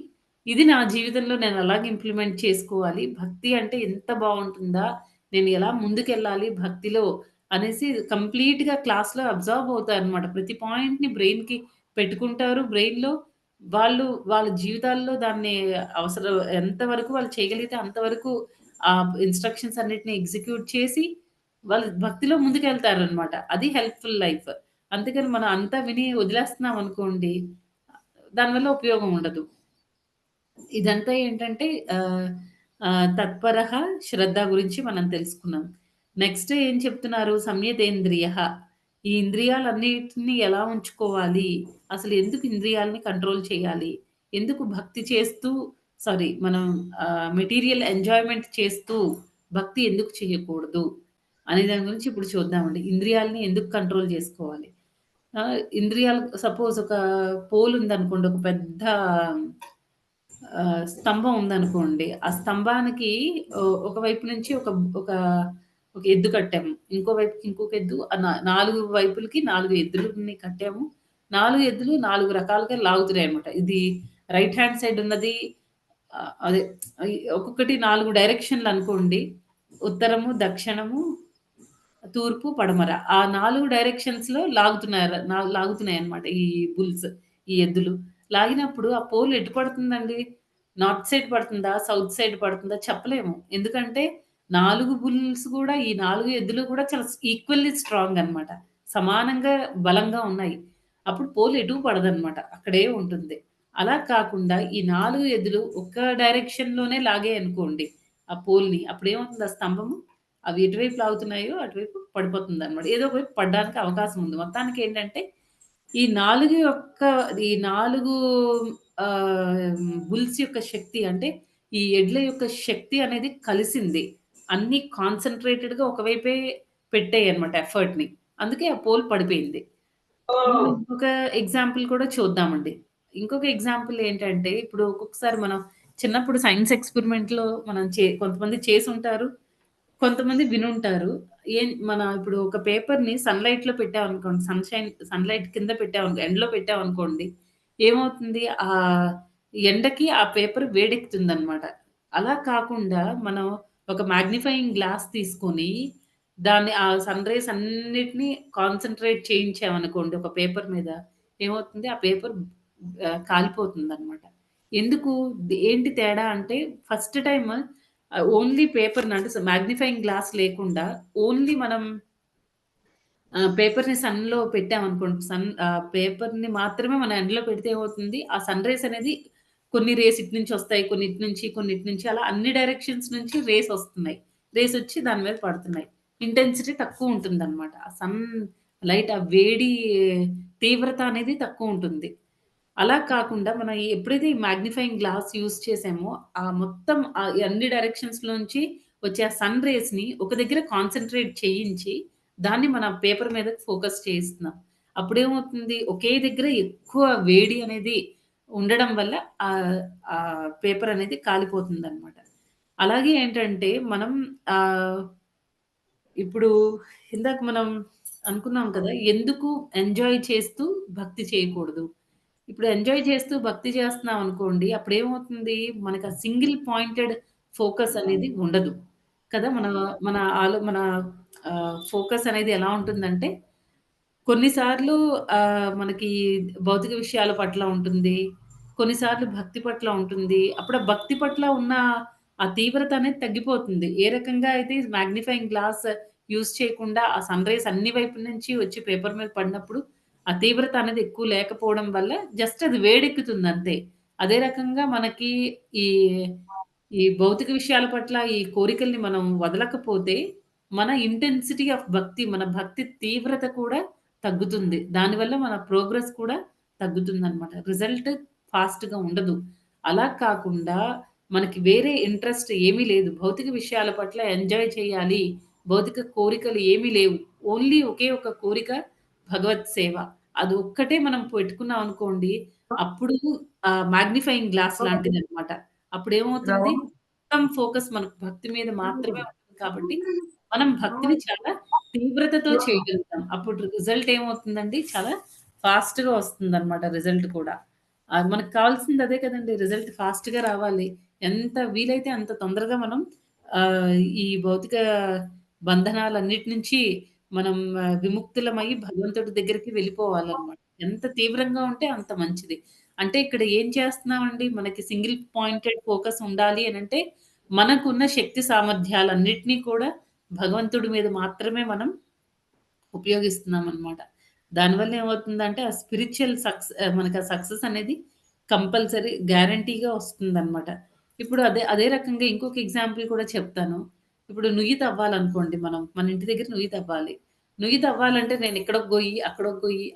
ఇది నా జీవితంలో నేను అలాగే ఇంప్లిమెంట్ చేసుకోవాలి. భక్తి అంటే ఇంత బావుంటుందా? నేను ఎలా ముందుకెళ్ళాలి భక్తిలో అనేసి కంప్లీట్‌గా క్లాస్‌లో అబ్జార్బ్ అవుతారనమాట. ప్రతి పాయింట్‌ని బ్రెయిన్‌కి పెట్టుకుంటారు. బ్రెయిన్‌లో వాళ్ళ జీవితాల్లో దాన్ని అవసరం ఎంతవరకు వాళ్ళు చేయగలిగితే అంతవరకు ఆ ఇన్‌స్ట్రక్షన్స్ అన్నిటిని ఎగ్జిక్యూట్ చేసి వాళ్ళు భక్తిలో ముందుకెళ్తారనమాట. అది హెల్ప్‌ఫుల్ లైఫ్. అందుకని మనం అంతా విని వదిలేస్తున్నాం అనుకోండి, దానివల్ల ఉపయోగం ఉండదు. ఇదంతా ఏంటంటే ఆహ్, తత్పరః శ్రద్ధ గురించి మనం తెలుసుకున్నాం. నెక్స్ట్ ఏం చెప్తున్నారు? సంయతేంద్రియః. ఈ ఇంద్రియాలన్నిటిని ఎలా ఉంచుకోవాలి? అసలు ఎందుకు ఇంద్రియాలని కంట్రోల్ చేయాలి? ఎందుకు భక్తి చేస్తూ మనం మెటీరియల్ ఎంజాయ్‌మెంట్ చేస్తూ భక్తి ఎందుకు చేయకూడదు? అనే దాని గురించి ఇప్పుడు చూద్దామండి. ఇంద్రియాలని ఎందుకు కంట్రోల్ చేసుకోవాలి? ఇంద్రియాలు సపోజ్ ఒక పోల్ ఉందనుకోండి. ఒక పెద్ద స్తంభం ఉందనుకోండి. ఆ స్తంభానికి ఒకవైపు నుంచి ఒక ఒక ఎద్దు కట్టాము. ఇంకో వైపుకి ఇంకొక ఎద్దు 4 వైపులకి 4 ఎద్దులని కట్టాము. 4 ఎద్దులు 4 రకాలుగా లాగుతున్నాయన్నమాట. ఇది రైట్ హ్యాండ్ సైడ్ ఉన్నది అదే ఒక్కొక్కటి 4 డైరెక్షన్‌లనుకోండి. ఉత్తరము, దక్షిణము, తూర్పు, పడమర. ఆ 4 డైరెక్షన్స్‌లో లాగుతున్నాయన్నమాట ఈ బుల్స్, ఈ ఎద్దులు. లాగినప్పుడు ఆ పోల్ ఎటు పడుతుందండి? నార్త్ సైడ్ పడుతుందా? సౌత్ సైడ్ పడుతుందా? చెప్పలేము. ఎందుకంటే 4 బుల్స్ గూడా ఈ 4 ఎద్దులు కూడా చాలా ఈక్వల్లీ స్ట్రాంగ్ అన్నమాట. సమానంగా బలంగా ఉన్నాయి. అప్పుడు పోల్ ఎటూ పడదన్నమాట. అక్కడే ఉంటుంది. అలా కాకుండా ఈ 4 ఎద్దులు ఒక డైరెక్షన్‌లోనే లాగాయనుకోండి ఆ పోల్‌ని. అప్పుడేమవుతుంది ఆ స్తంభము అవి ఎటువైపు లాగుతున్నాయో అటువైపు పడిపోతుందనమాట. ఏదో ఒక వైపు పడడానికి అవకాశం ఉంది. మొత్తానికేంటంటే, ఈ 4 యొక్క ఈ 4 బుల్స్ యొక్క శక్తి అంటే, ఈ ఎడ్ల యొక్క శక్తి అనేది కలిసింది. అన్నీ కాన్సంట్రేటెడ్‌గా ఒకవైపే పెట్టాయన్నమాట ఎఫర్ట్‌ని. అందుకే ఆ పోల్ పడిపోయింది. మనం ఇంకొక ఎగ్జాంపుల్ కూడా చూద్దామండి. ఇంకొక ఎగ్జాంపుల్ ఏంటంటే, ఇప్పుడు ఒక్కొక్కసారి మనం చిన్నప్పుడు సైన్స్ ఎక్స్‌పెరిమెంట్‌లో మనం కొంతమంది చేసుంటారు. కొంతమంది వినుంటారు. మన ఇప్పుడు ఒక పేపర్‌ని సన్‌లైట్‌లో పెట్టామనుకోండి, సన్‌లైట్ కింద ఎండలో పెట్టామనుకోండి, ఏమవుతుంది? ఎండకి ఆ పేపర్ వేడెక్కుతుందనమాట. అలా కాకుండా మనం ఒక మాగ్నిఫైయింగ్ గ్లాస్ తీసుకొని, దాన్ని ఆ సన్ రేస్ అన్నిటిని కాన్సంట్రేట్ చేయించామనుకోండి ఒక పేపర్ మీద, ఏమవుతుంది? ఆ పేపర్ కాలిపోతుందనమాట. ఎందుకు? ఏంటి తేడా అంటే ఫస్ట్ టైమ్ ఓన్లీ పేపర్‌ని అంటే మాగ్నిఫైయింగ్ గ్లాస్ లేకుండా ఓన్లీ మనం పేపర్‌ని సన్‌లో పెట్టామనుకోండి. పేపర్‌ని మాత్రమే మనం ఎండలో పెడితే ఏమవుతుంది? ఆ సన్ రేస్ అనేది కొన్ని రేస్ ఇటు నుంచి వస్తాయి. కొన్ని ఇటు నుంచి, కొన్ని ఇటు నుంచి అలా అన్ని డైరెక్షన్స్ నుంచి రేస్ వస్తున్నాయి. రేస్ వచ్చి దాని మీద పడుతున్నాయి. ఇంటెన్సిటీ తక్కువుంటుందనమాట. ఆ లైట్ ఆ వేడి తీవ్రత అనేది తక్కువుంటుంది. అలా కాకుండా మనం ఎప్పుడైతే ఈ మాగ్నిఫైయింగ్ గ్లాస్ యూజ్ చేసామో, మొత్తం ఈ అన్ని డైరెక్షన్స్‌లోంచి వచ్చే ఆ సన్ రేస్‌ని ఒక దగ్గర కాన్సంట్రేట్ చేయించి, దాన్ని మన పేపర్ మీద ఫోకస్ చేయిస్తున్నాం. అప్పుడేమవుతుంది, ఒకే దగ్గర ఎక్కువ వేడి అనేది ఉండడం వల్ల ఆహ్, పేపర్ అనేది కాలిపోతుందనమాట. అలాగే ఏంటంటే మనం ఆహ్, ఇప్పుడు ఇందాక మనం అనుకున్నాం కదా! ఎందుకు ఎంజాయ్ చేస్తూ భక్తి చేయకూడదు? ఇప్పుడు ఎంజాయ్ చేస్తూ భక్తి చేస్తున్నాం అనుకోండి, అప్పుడేమవుతుంది, మనకు ఆ సింగిల్ పాయింటెడ్ ఫోకస్ అనేది ఉండదు. కదా! మన ఫోకస్ అనేది ఎలా ఉంటుందంటే, కొన్నిసార్లు మనకి భౌతిక విషయాల పట్ల ఉంటుంది. కొన్నిసార్లు భక్తి పట్ల ఉంటుంది. అప్పుడు ఆ భక్తి పట్ల ఉన్న ఆ తీవ్రత అనేది తగ్గిపోతుంది. ఏ రకంగా అయితే మాగ్నిఫైయింగ్ గ్లాస్ యూజ్ చేయకుండా ఆ సన్ రైజ్ అన్ని వైపుల నుంచి వచ్చి పేపర్ మీద పడినప్పుడు, ఆ తీవ్రత అనేది ఎక్కువ లేకపోవడం వల్ల జస్ట్ అది వేడెక్కుతుందంతే. అదే రకంగా మనకి ఈ ఈ భౌతిక విషయాల పట్ల ఈ కోరికల్ని మనం వదలకపోతే, మన ఇంటెన్సిటీ ఆఫ్ భక్తి, మన భక్తి తీవ్రత కూడా తగ్గుతుంది. దానివల్ల మన ప్రోగ్రెస్ కూడా తగ్గుతుందనమాట. రిజల్ట్ ఫాస్ట్‌గా ఉండదు. అలా కాకుండా మనకి వేరే ఇంట్రెస్ట్ ఏమీ లేదు. భౌతిక విషయాల పట్ల ఎంజాయ్ చేయాలి. భౌతిక కోరికలు ఏమీ లేవు. ఓన్లీ ఒకే ఒక కోరిక భగవత్ సేవ. అదొక్కటే మనం పెట్టుకున్నాం అనుకోండి, అప్పుడు మాగ్నిఫైయింగ్ గ్లాస్ లాంటిదనమాట. అప్పుడేమవుతుంది, మొత్తం ఫోకస్ మనకు భక్తి మీద మాత్రమే ఉంటుంది కాబట్టి, మనం భక్తిని చాలా తీవ్రతతో చేయగలుగుతాం. అప్పుడు రిజల్ట్ ఏమవుతుందండి, చాలా ఫాస్ట్‌గా వస్తుందనమాట రిజల్ట్ కూడా. మనకు కావాల్సింది అదే కదండీ! రిజల్ట్ ఫాస్ట్‌గా రావాలి. ఎంత వీలైతే అంత తొందరగా మనం ఈ భౌతిక బంధనాలన్నిటి నుంచి మనం విముక్తులమై భగవంతుడి దగ్గరికి వెళ్ళిపోవాలనమాట. ఎంత తీవ్రంగా ఉంటే అంత మంచిది. అంటే ఇక్కడ ఏం చేస్తున్నామండి, మనకి సింగిల్ పాయింటెడ్ ఫోకస్ ఉండాలి అనంటే, మనకున్న శక్తి సామర్థ్యాలన్నిటిని కూడా భగవంతుడి మీద మాత్రమే మనం ఉపయోగిస్తున్నామనమాట. దానివల్ల ఏమవుతుందంటే, ఆ స్పిరిచ్యువల్ మనకు ఆ సక్సెస్ అనేది కంపల్సరీ గ్యారంటీగా వస్తుందనమాట. ఇప్పుడు అదే అదే రకంగా ఇంకొక ఎగ్జాంపుల్ కూడా చెప్తాను. ఇప్పుడు నుయ్యి తవ్వాలనుకోండి మనం. మన ఇంటి దగ్గర నుయ్యి తవ్వాలి. నుయ్యి తవ్వాలంటే నేను ఇక్కడొక గొయ్యి, అక్కడొక గొయ్యి,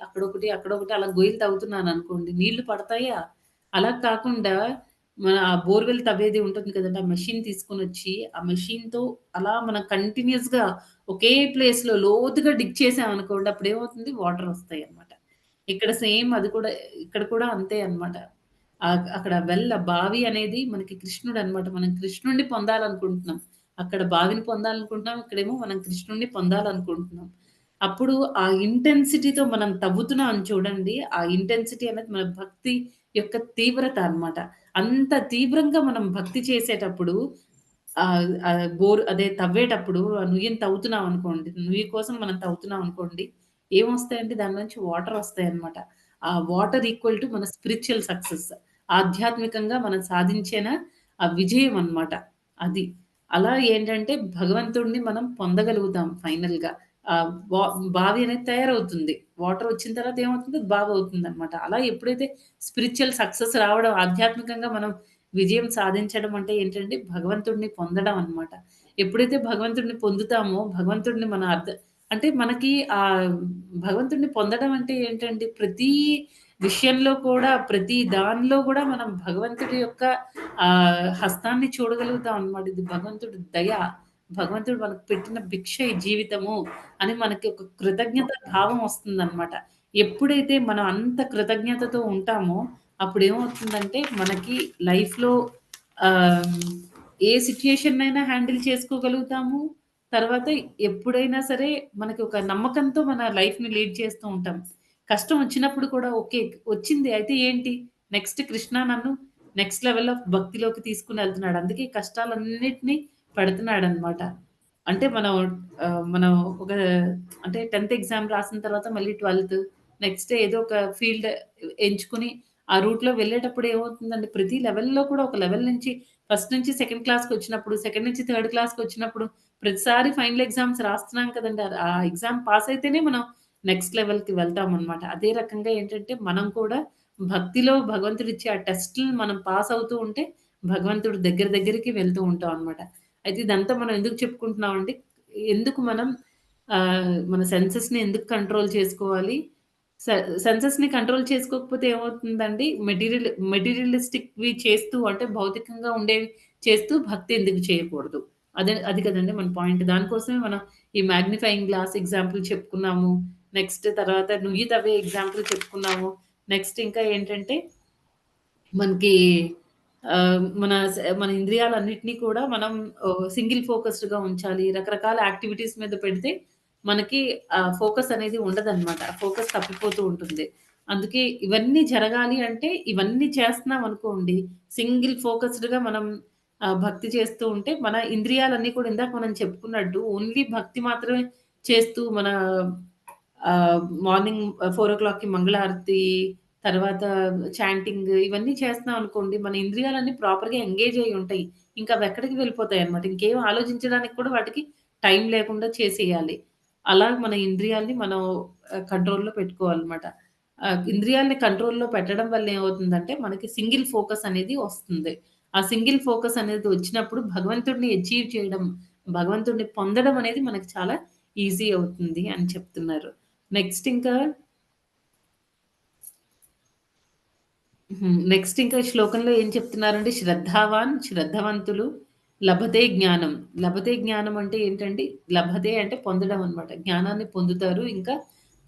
అక్కడొకటి అలా గొయ్యలు తవ్వుతున్నాననుకోండి. నీళ్లు పడతాయా? అలా కాకుండా మన ఆ బోర్‌వెల్ తవ్వేది ఉంటుంది కదండీ! ఆ మెషిన్ తీసుకొనొచ్చి, ఆ మెషిన్‌తో అలా మనం కంటిన్యూయస్‌గా ఒకే ప్లేస్‌లో లోతుగా డిగ్ చేసామనుకోండి, అప్పుడేమవుతుంది, వాటరొస్తాయన్నమాట. ఇక్కడ సేమ్ అది కూడా ఇక్కడ కూడా అంతే అన్నమాట. అక్కడ బావి అనేది మనకి కృష్ణుడన్నమాట. మనం కృష్ణుడిని పొందాలనుకుంటున్నాం. అక్కడ బావిని పొందాలనుకుంటున్నాం. ఇక్కడేమో మనం కృష్ణుడిని పొందాలనుకుంటున్నాం. అప్పుడు ఆ ఇంటెన్సిటీతో మనం తవ్వుతున్నాం చూడండి. ఆ ఇంటెన్సిటీ అనేది మన భక్తి యొక్క తీవ్రత అన్నమాట. అంత తీవ్రంగా మనం భక్తి చేసేటప్పుడు అదే తవ్వేటప్పుడు ఆ నుయ్యిని తవ్వుతున్నామనుకోండి, నుయ్యి కోసం మనం తవ్వుతున్నామనుకోండి, ఏమొస్తాయంటే దాని నుంచి వాటరొస్తాయన్నమాట. ఆ వాటర్ ఈక్వల్ టు మన స్పిరిచ్యువల్ సక్సెస్. ఆధ్యాత్మికంగా మనం సాధించిన ఆ విజయం అన్నమాట అది. అలా ఏంటంటే భగవంతుడిని మనం పొందగలుగుతాం ఫైనల్‌గా. బా బావి అనేది తయారవుతుంది. వాటరొచ్చిన తర్వాత ఏమవుతుంది? బావవుతుందన్నమాట. అలా ఎప్పుడైతే స్పిరిచ్యువల్ సక్సెస్ రావడం, ఆధ్యాత్మికంగా మనం విజయం సాధించడం అంటే ఏంటంటే, భగవంతుడిని పొందడం అన్నమాట. ఎప్పుడైతే భగవంతుడిని పొందుతామో, భగవంతుడిని మన అంటే మనకి భగవంతుడిని పొందడం అంటే ఏంటండి, ప్రతీ విషయంలో కూడా, ప్రతి దానిలో గూడా మనం భగవంతుడి యొక్క హస్తాన్ని చూడగలుగుతాం అన్నమాట. ఇది భగవంతుడి దయ. భగవంతుడు మనకు పెట్టిన భిక్ష ఈ జీవితము అని మనకి ఒక కృతజ్ఞత భావం వస్తుందన్నమాట. ఎప్పుడైతే మనం అంత కృతజ్ఞతతో ఉంటామో, అప్పుడేమవుతుందంటే మనకి లైఫ్‌లో ఆహ్, ఏ సిట్యుయేషన్‌నైనా హ్యాండిల్ చేసుకోగలుగుతాము. తర్వాత ఎప్పుడైనా సరే మనకి ఒక నమ్మకంతో మన లైఫ్‌ని లీడ్ చేస్తూ ఉంటాం. కష్టం వచ్చినప్పుడు కూడా ఓకే. వచ్చింది అయితే ఏంటి? నెక్స్ట్ కృష్ణ నన్ను నెక్స్ట్ లెవెల్ ఆఫ్ భక్తిలోకి తీసుకొనెళ్తున్నాడు. అందుకే కష్టాలన్నిటిని పెడుతున్నాడనమాట. అంటే మనం ఒక అంటే 10థ్ ఎగ్జామ్ రాసిన తర్వాత మళ్ళీ 12థ్ నెక్స్ట్ ఏదో ఒక ఫీల్డ్ ఎంచుకొని ఆ రూట్‌లో వెళ్ళేటప్పుడు ఏమవుతుందండి ప్రతి లెవెల్‌లో కూడా ఒక లెవెల్ నుంచి ఫస్ట్ నుంచి సెకండ్ క్లాస్‌కొచ్చినప్పుడు, సెకండ్ నుంచి థర్డ్ క్లాస్‌కొచ్చినప్పుడు ప్రతిసారి ఫైనల్ ఎగ్జామ్స్ రాస్తున్నాం కదండీ! ఆ ఎగ్జామ్ పాస్ అయితేనే మనం నెక్స్ట్ లెవెల్‌కి వెళ్తామనమాట. అదే రకంగా ఏంటంటే మనం కూడా భక్తిలో భగవంతుడిచ్చే ఆ టెస్ట్‌లని మనం పాస్ అవుతూ ఉంటే భగవంతుడు దగ్గరికి వెళ్తూ ఉంటాం అనమాట. అయితే ఇదంతా మనం ఎందుకు చెప్పుకుంటున్నామంటే ఎందుకు మనం మన సెన్సెస్‌ని ఎందుకు కంట్రోల్ చేసుకోవాలి? సె సెన్సెస్‌ని కంట్రోల్ చేసుకోకపోతే ఏమవుతుందండి మెటీరియలిస్టిక్‌వి చేస్తూ అంటే భౌతికంగా ఉండేవి చేస్తూ భక్తి ఎందుకు చేయకూడదు? అది కదండీ మన పాయింట్. దానికోసమే మనం ఈ మాగ్నిఫైయింగ్ గ్లాస్ ఎగ్జాంపుల్ చెప్పుకున్నాము. నెక్స్ట్ తర్వాత నుయ్యి తవ్వే ఎగ్జాంపుల్ చెప్పుకున్నాము. నెక్స్ట్ ఇంకా ఏంటంటే మనకి మన ఇంద్రియాలన్నిటిని కూడా మనం సింగిల్ ఫోకస్డ్‌గా ఉంచాలి. రకరకాల యాక్టివిటీస్ మీద పెడితే మనకి ఫోకస్ అనేది ఉండదనమాట. ఫోకస్ తప్పిపోతూ ఉంటుంది. అందుకే ఇవన్నీ జరగాలి అంటే ఇవన్నీ చేస్తున్నామనుకోండి, సింగిల్ ఫోకస్డ్‌గా మనం భక్తి చేస్తూ ఉంటే మన ఇంద్రియాలన్నీ కూడా ఇందాక మనం చెప్పుకున్నట్టు ఓన్లీ భక్తి మాత్రమే చేస్తూ మన మార్నింగ్ 4:00కి మంగళారతి, తర్వాత చాంటింగ్ ఇవన్నీ చేస్తున్నాం అనుకోండి, మన ఇంద్రియాలన్నీ ప్రాపర్‌గా ఎంగేజ్ అయ్యి ఉంటాయి. ఇంకా అవెక్కడికి వెళ్ళిపోతాయన్నమాట. ఇంకేం ఆలోచించడానికి కూడా వాటికి టైం లేకుండా చేసేయాలి. అలా మన ఇంద్రియాల్ని మనం కంట్రోల్‌లో పెట్టుకోవాలన్నమాట. ఇంద్రియాల్ని కంట్రోల్‌లో పెట్టడం వల్ల ఏమవుతుందంటే, మనకి సింగిల్ ఫోకస్ అనేది వస్తుంది. ఆ సింగిల్ ఫోకస్ అనేది వచ్చినప్పుడు భగవంతుడిని అచీవ్ చేయడం, భగవంతుడిని పొందడం అనేది మనకి చాలా ఈజీ అవుతుంది అని చెప్తున్నారు. నెక్స్ట్ ఇంకా నెక్స్ట్ ఇంకా శ్లోకంలో ఏం చెప్తున్నారంటే శ్రద్ధావాన్ శ్రద్ధవంతులు లభతే జ్ఞానం. లభతే జ్ఞానం అంటే ఏంటండి? లభతే అంటే పొందడం అన్నమాట. జ్ఞానాన్ని పొందుతారు. ఇంకా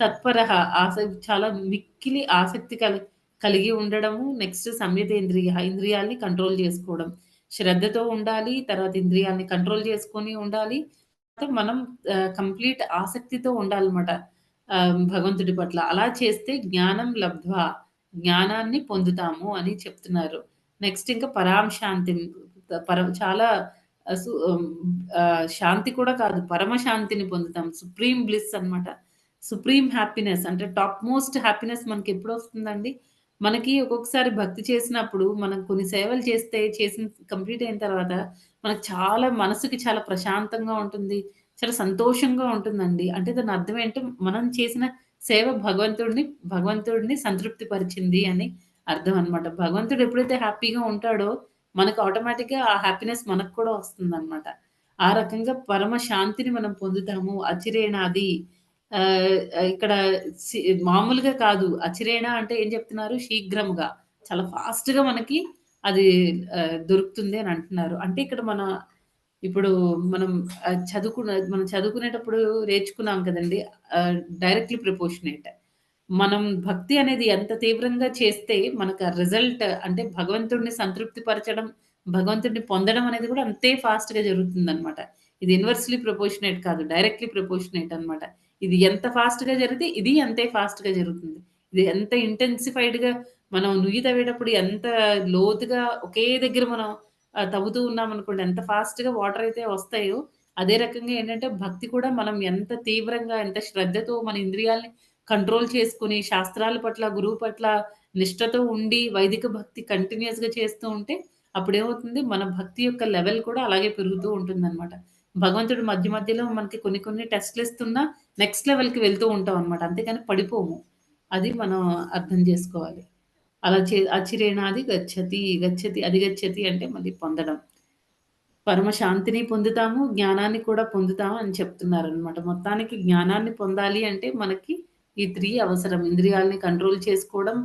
తత్పరః చాలా మిక్కిలి ఆసక్తి కలిగి ఉండడము. నెక్స్ట్ సంయతేంద్రియ ఇంద్రియాల్ని కంట్రోల్ చేసుకోవడం. శ్రద్ధతో ఉండాలి. తర్వాత ఇంద్రియాల్ని కంట్రోల్ చేసుకొని ఉండాలి. తర్వాత మనం కంప్లీట్ ఆసక్తితో ఉండాలన్నమాట. భగవంతుడి పట్ల. అలా చేస్తే జ్ఞానం లబ్ధ్వా జ్ఞానాన్ని పొందుతాము అని చెప్తున్నారు. నెక్స్ట్ ఇంకా పరాం శాంతిం చాలా శాంతి కూడా కాదు. పరమ శాంతిని పొందుతాం. సుప్రీం బ్లిస్ అన్నమాట. సుప్రీం హ్యాపీనెస్ అంటే టాప్ మోస్ట్ హ్యాపీనెస్ మనకెప్పుడొస్తుందండి? మనకి ఒక్కొక్కసారి భక్తి చేసినప్పుడు మనం కొన్ని సేవలు చేసిన కంప్లీట్ అయిన తర్వాత మనకు చాలా మనసుకి చాలా ప్రశాంతంగా ఉంటుంది. చాలా సంతోషంగా ఉంటుందండి. అంటే దాని అర్థం ఏంటి? మనం చేసిన సేవ భగవంతుడిని సంతృప్తి పరిచింది అని అర్థం అన్నమాట. భగవంతుడు ఎప్పుడైతే హ్యాపీగా ఉంటాడో, మనకు ఆటోమేటిక్‌గా ఆ హ్యాపీనెస్ మనకు కూడా వస్తుందన్నమాట. ఆ రకంగా పరమ శాంతిని మనం పొందుతాము. అచిరేణాది ఆహ్, ఇక్కడ సి మామూలుగా కాదు. అచిరేణ అంటే ఏం చెప్తున్నారు? శీఘ్రముగా చాలా ఫాస్ట్‌గా మనకి అది దొరుకుతుంది అని అంటున్నారు. అంటే ఇక్కడ ఇప్పుడు మనం చదువుకునేటప్పుడు నేర్చుకున్నాం కదండీ! Directly proportionate. మనం భక్తి అనేది ఎంత తీవ్రంగా చేస్తే మనకు ఆ రిజల్ట్ అంటే భగవంతుడిని సంతృప్తి పరచడం, భగవంతుడిని పొందడం అనేది కూడా అంతే ఫాస్ట్‌గా జరుగుతుందనమాట. ఇది ఇన్వర్స్‌లీ ప్రపోర్షనేట్ కాదు. డైరెక్ట్‌లీ ప్రపోర్షనేట్ అనమాట. ఇది ఎంత ఫాస్ట్‌గా జరిగితే ఇది అంతే ఫాస్ట్‌గా జరుగుతుంది. ఇది ఎంత ఇంటెన్సిఫైడ్‌గా మనం నుయ్యి తవ్వేటప్పుడు ఎంత లోతుగా ఒకే దగ్గర మనం తవ్వుతూ ఉన్నామనుకోండి ఎంత ఫాస్ట్‌గా వాటర్ అయితే వస్తాయో, అదే రకంగా ఏంటంటే భక్తి కూడా మనం ఎంత తీవ్రంగా, ఎంత శ్రద్ధతో మన ఇంద్రియాల్ని కంట్రోల్ చేసుకొని, శాస్త్రాల పట్ల, గురువు పట్ల నిష్టతో ఉండి, వైదిక భక్తి కంటిన్యూయస్‌గా చేస్తూ ఉంటే, అప్పుడేమవుతుంది, మన భక్తి యొక్క లెవెల్ కూడా అలాగే పెరుగుతూ ఉంటుందనమాట. భగవంతుడు మధ్య మధ్యలో మనకి కొన్ని కొన్ని టెస్ట్‌లిస్తున్నా నెక్స్ట్ లెవెల్‌కి వెళ్తూ ఉంటామనమాట. అంతేగాని పడిపోము. అది మనం అర్థం జేసుకోవాలి. అలా అచిరేణాది గచ్చతి అధిగచ్చతి అంటే మళ్ళీ పొందడం. పరమ శాంతిని పొందుతాము, జ్ఞానాన్ని కూడా పొందుతాము అని చెప్తున్నారనమాట. మొత్తానికి జ్ఞానాన్ని పొందాలి అంటే మనకి ఈ 3 అవసరం. ఇంద్రియాల్ని కంట్రోల్ చేసుకోవడం,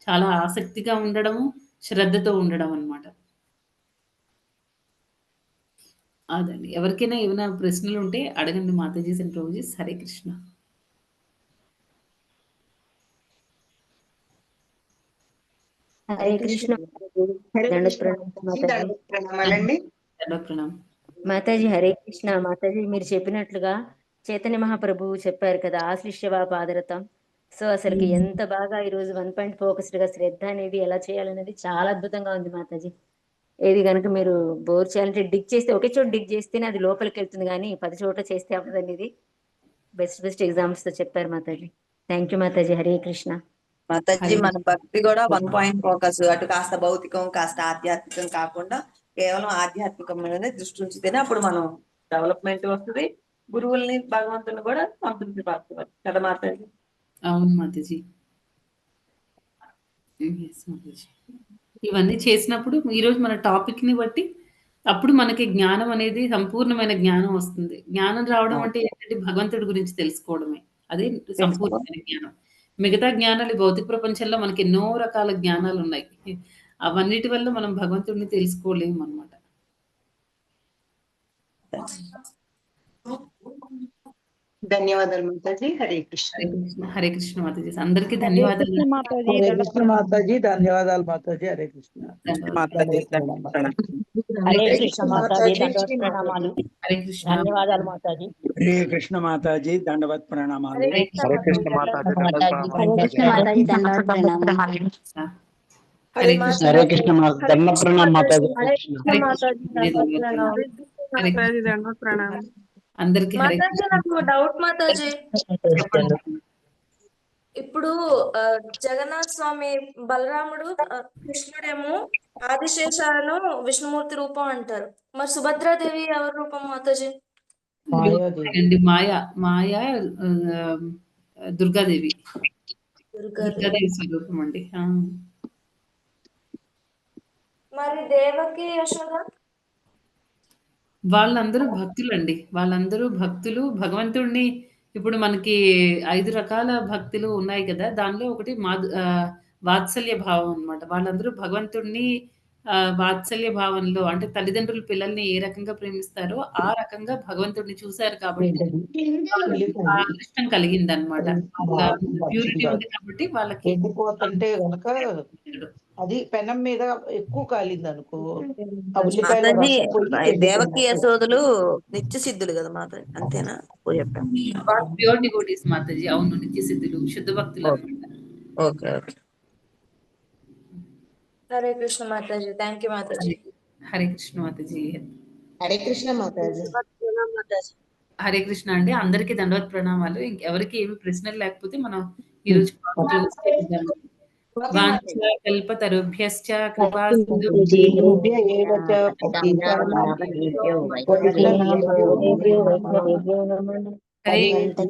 చాలా ఆసక్తిగా ఉండడము, శ్రద్ధతో ఉండడం అనమాట. అదండి. ఎవరికైనా ఏమైనా ప్రశ్నలుంటే అడగండి మాతాజీస్ అండ్ ప్రభుజీస్. హరే కృష్ణ. హరే హరే కృష్ణ. కృష్ణ మాతాజీ. హరే దండ కృష్ణ ప్రణామం మాతాజీ. మాతాజీ. దండ ప్రణామాలండి. దండ ప్రణామం. మాతాజీ హరే కృష్ణ. మాతాజీ మీరు చెప్పినట్లుగా చైతన్య మహాప్రభువు చెప్పారు కదా, ఆశ్లిష్యవా పాదరతం. సో అసలుకి ఎంత బాగా ఈరోజు 1 పాయింట్ ఫోకస్డ్ గా శ్రద్ధ అనేది ఎలా చేయాలనేది చాలా అద్భుతంగా ఉంది మాతాజీ. ఏది కనుక మీరు బోర్ చేయాలంటే డిగ్ చేస్తే ఒకే చోట డిగ్ చేస్తేనే అది లోపలికి వెళ్తుంది, కానీ 10 చోట్ల చేస్తే అవ్వదండి. ఇది బెస్ట్ ఎగ్జాంపుల్స్ తో చెప్పారు మాతాజీ. థ్యాంక్ యూ మాతాజీ. హరే కృష్ణ. మాతాజీ హరే మన భక్తి కూడా 1 పాయింట్ ఫోకస్, అటు కాస్త భౌతికం కాస్త ఆధ్యాత్మికం కాకుండా కేవలం ఆధ్యాత్మికం మీదనే దృష్టి ఉంచితేనే అప్పుడు మనం డెవలప్మెంట్ వస్తుంది, గురువుల్ని భగవంతుని కూడా సంతృప్తి పడుతుంది కదా మాతాజీ. అవును మాతాజీ. Yes, మాతాజీ. ఇవన్నీ చేసినప్పుడు ఈరోజు మన టాపిక్ ని బట్టి అప్పుడు మనకి జ్ఞానం అనేది సంపూర్ణమైన జ్ఞానం వస్తుంది. జ్ఞానం రావడం అంటే ఏంటంటే భగవంతుడి గురించి తెలుసుకోవడమే. అదే సంపూర్ణమైన జ్ఞానం. మిగతా జ్ఞానాలు ఈ భౌతిక ప్రపంచంలో మనకి ఎన్నో రకాల జ్ఞానాలు ఉన్నాయి. అవన్నిటి వల్ల మనం భగవంతుడిని తెలుసుకోలేము అన్నమాట. ధన్యవాదాలు మాతాజీ. హరే కృష్ణ. హరే కృష్ణ. హరే కృష్ణ మాతాజీ. అందరికీ ధన్యవాదాలు. హరే కృష్ణ మాతాజీ. ధన్యవాదాలు మాతాజీ. హరే కృష్ణ మాతాజీ హరే కృష్ణ మాతాజీ. దండవత్ ప్రణామాలు. హరే కృష్ణ. ధన్యవాదాలు మాతాజీ. హరే కృష్ణ మాతాజీ. దండవత్ ప్రణామాలు. హరే కృష్ణ. హరే కృష్ణ మాతాజీ. హరే కృష్ణ. హరే కృష్ణ దండ ప్రణామం మాతాజీ. అందరికి హరే మాతాజీ నాకు డౌట్ మాతాజీ. చెప్పండి. ఇప్పుడు జగన్నాథ్ స్వామి బలరాముడు కృష్ణుడేమో ఆదిశేషాలను విష్ణుమూర్తి రూపం అంటారు. మరి సుభద్రాదేవి ఎవరి రూపం మాతాజీ? అండి మాయ దుర్గాదేవి. దుర్గాదేవి స్వరూపం అండి. మరి దేవకి యశోద వాళ్ళందరూ భక్తులండి. వాళ్ళందరూ భక్తులు. భగవంతుడిని ఇప్పుడు మనకి 5 రకాల భక్తులు ఉన్నాయి కదా! దానిలో ఒకటి వాత్సల్య భావం అన్నమాట. వాళ్ళందరూ భగవంతుడిని వాత్సల్య భావంలో అంటే తల్లిదండ్రులు పిల్లల్ని ఏ రకంగా ప్రేమిస్తారో ఆ రకంగా భగవంతుడిని చూసారు కాబట్టి ఆ ఇష్టం కలిగిందన్నమాట. ప్యూరిటీ ఉంది కాబట్టి వాళ్ళకి ఎండిపోతుంటే గనక అది పెనం మీద ఎక్కువ కాలింది అనుకో, మాతాజీ దేవకి యశోదులు నిత్య సిద్ధులు కదా మాతాజీ, అంతేనా? Pure devotees Mataji. అవును, నిత్య సిద్ధులు, శుద్ధ భక్తులు అన్నమాట. Okay okay. Hare Krishna Mataji. Thank you మాతాజీ. హరే కృష్ణ మాతాజీ. హరే కృష్ణ మాతాజీ. హరే కృష్ణ అండి. అందరికీ దండవత్ ప్రణామాలు. ఇంకెవరికి ఏమి ప్రశ్నలు లేకపోతే మనం ఈరోజు క్లోజ్ చేద్దాం. వాంఛాకల్పతరుభ్యశ్చ కృపా సింధుభ్య ఏవ చ పతితానాం హరే కృష్ణ.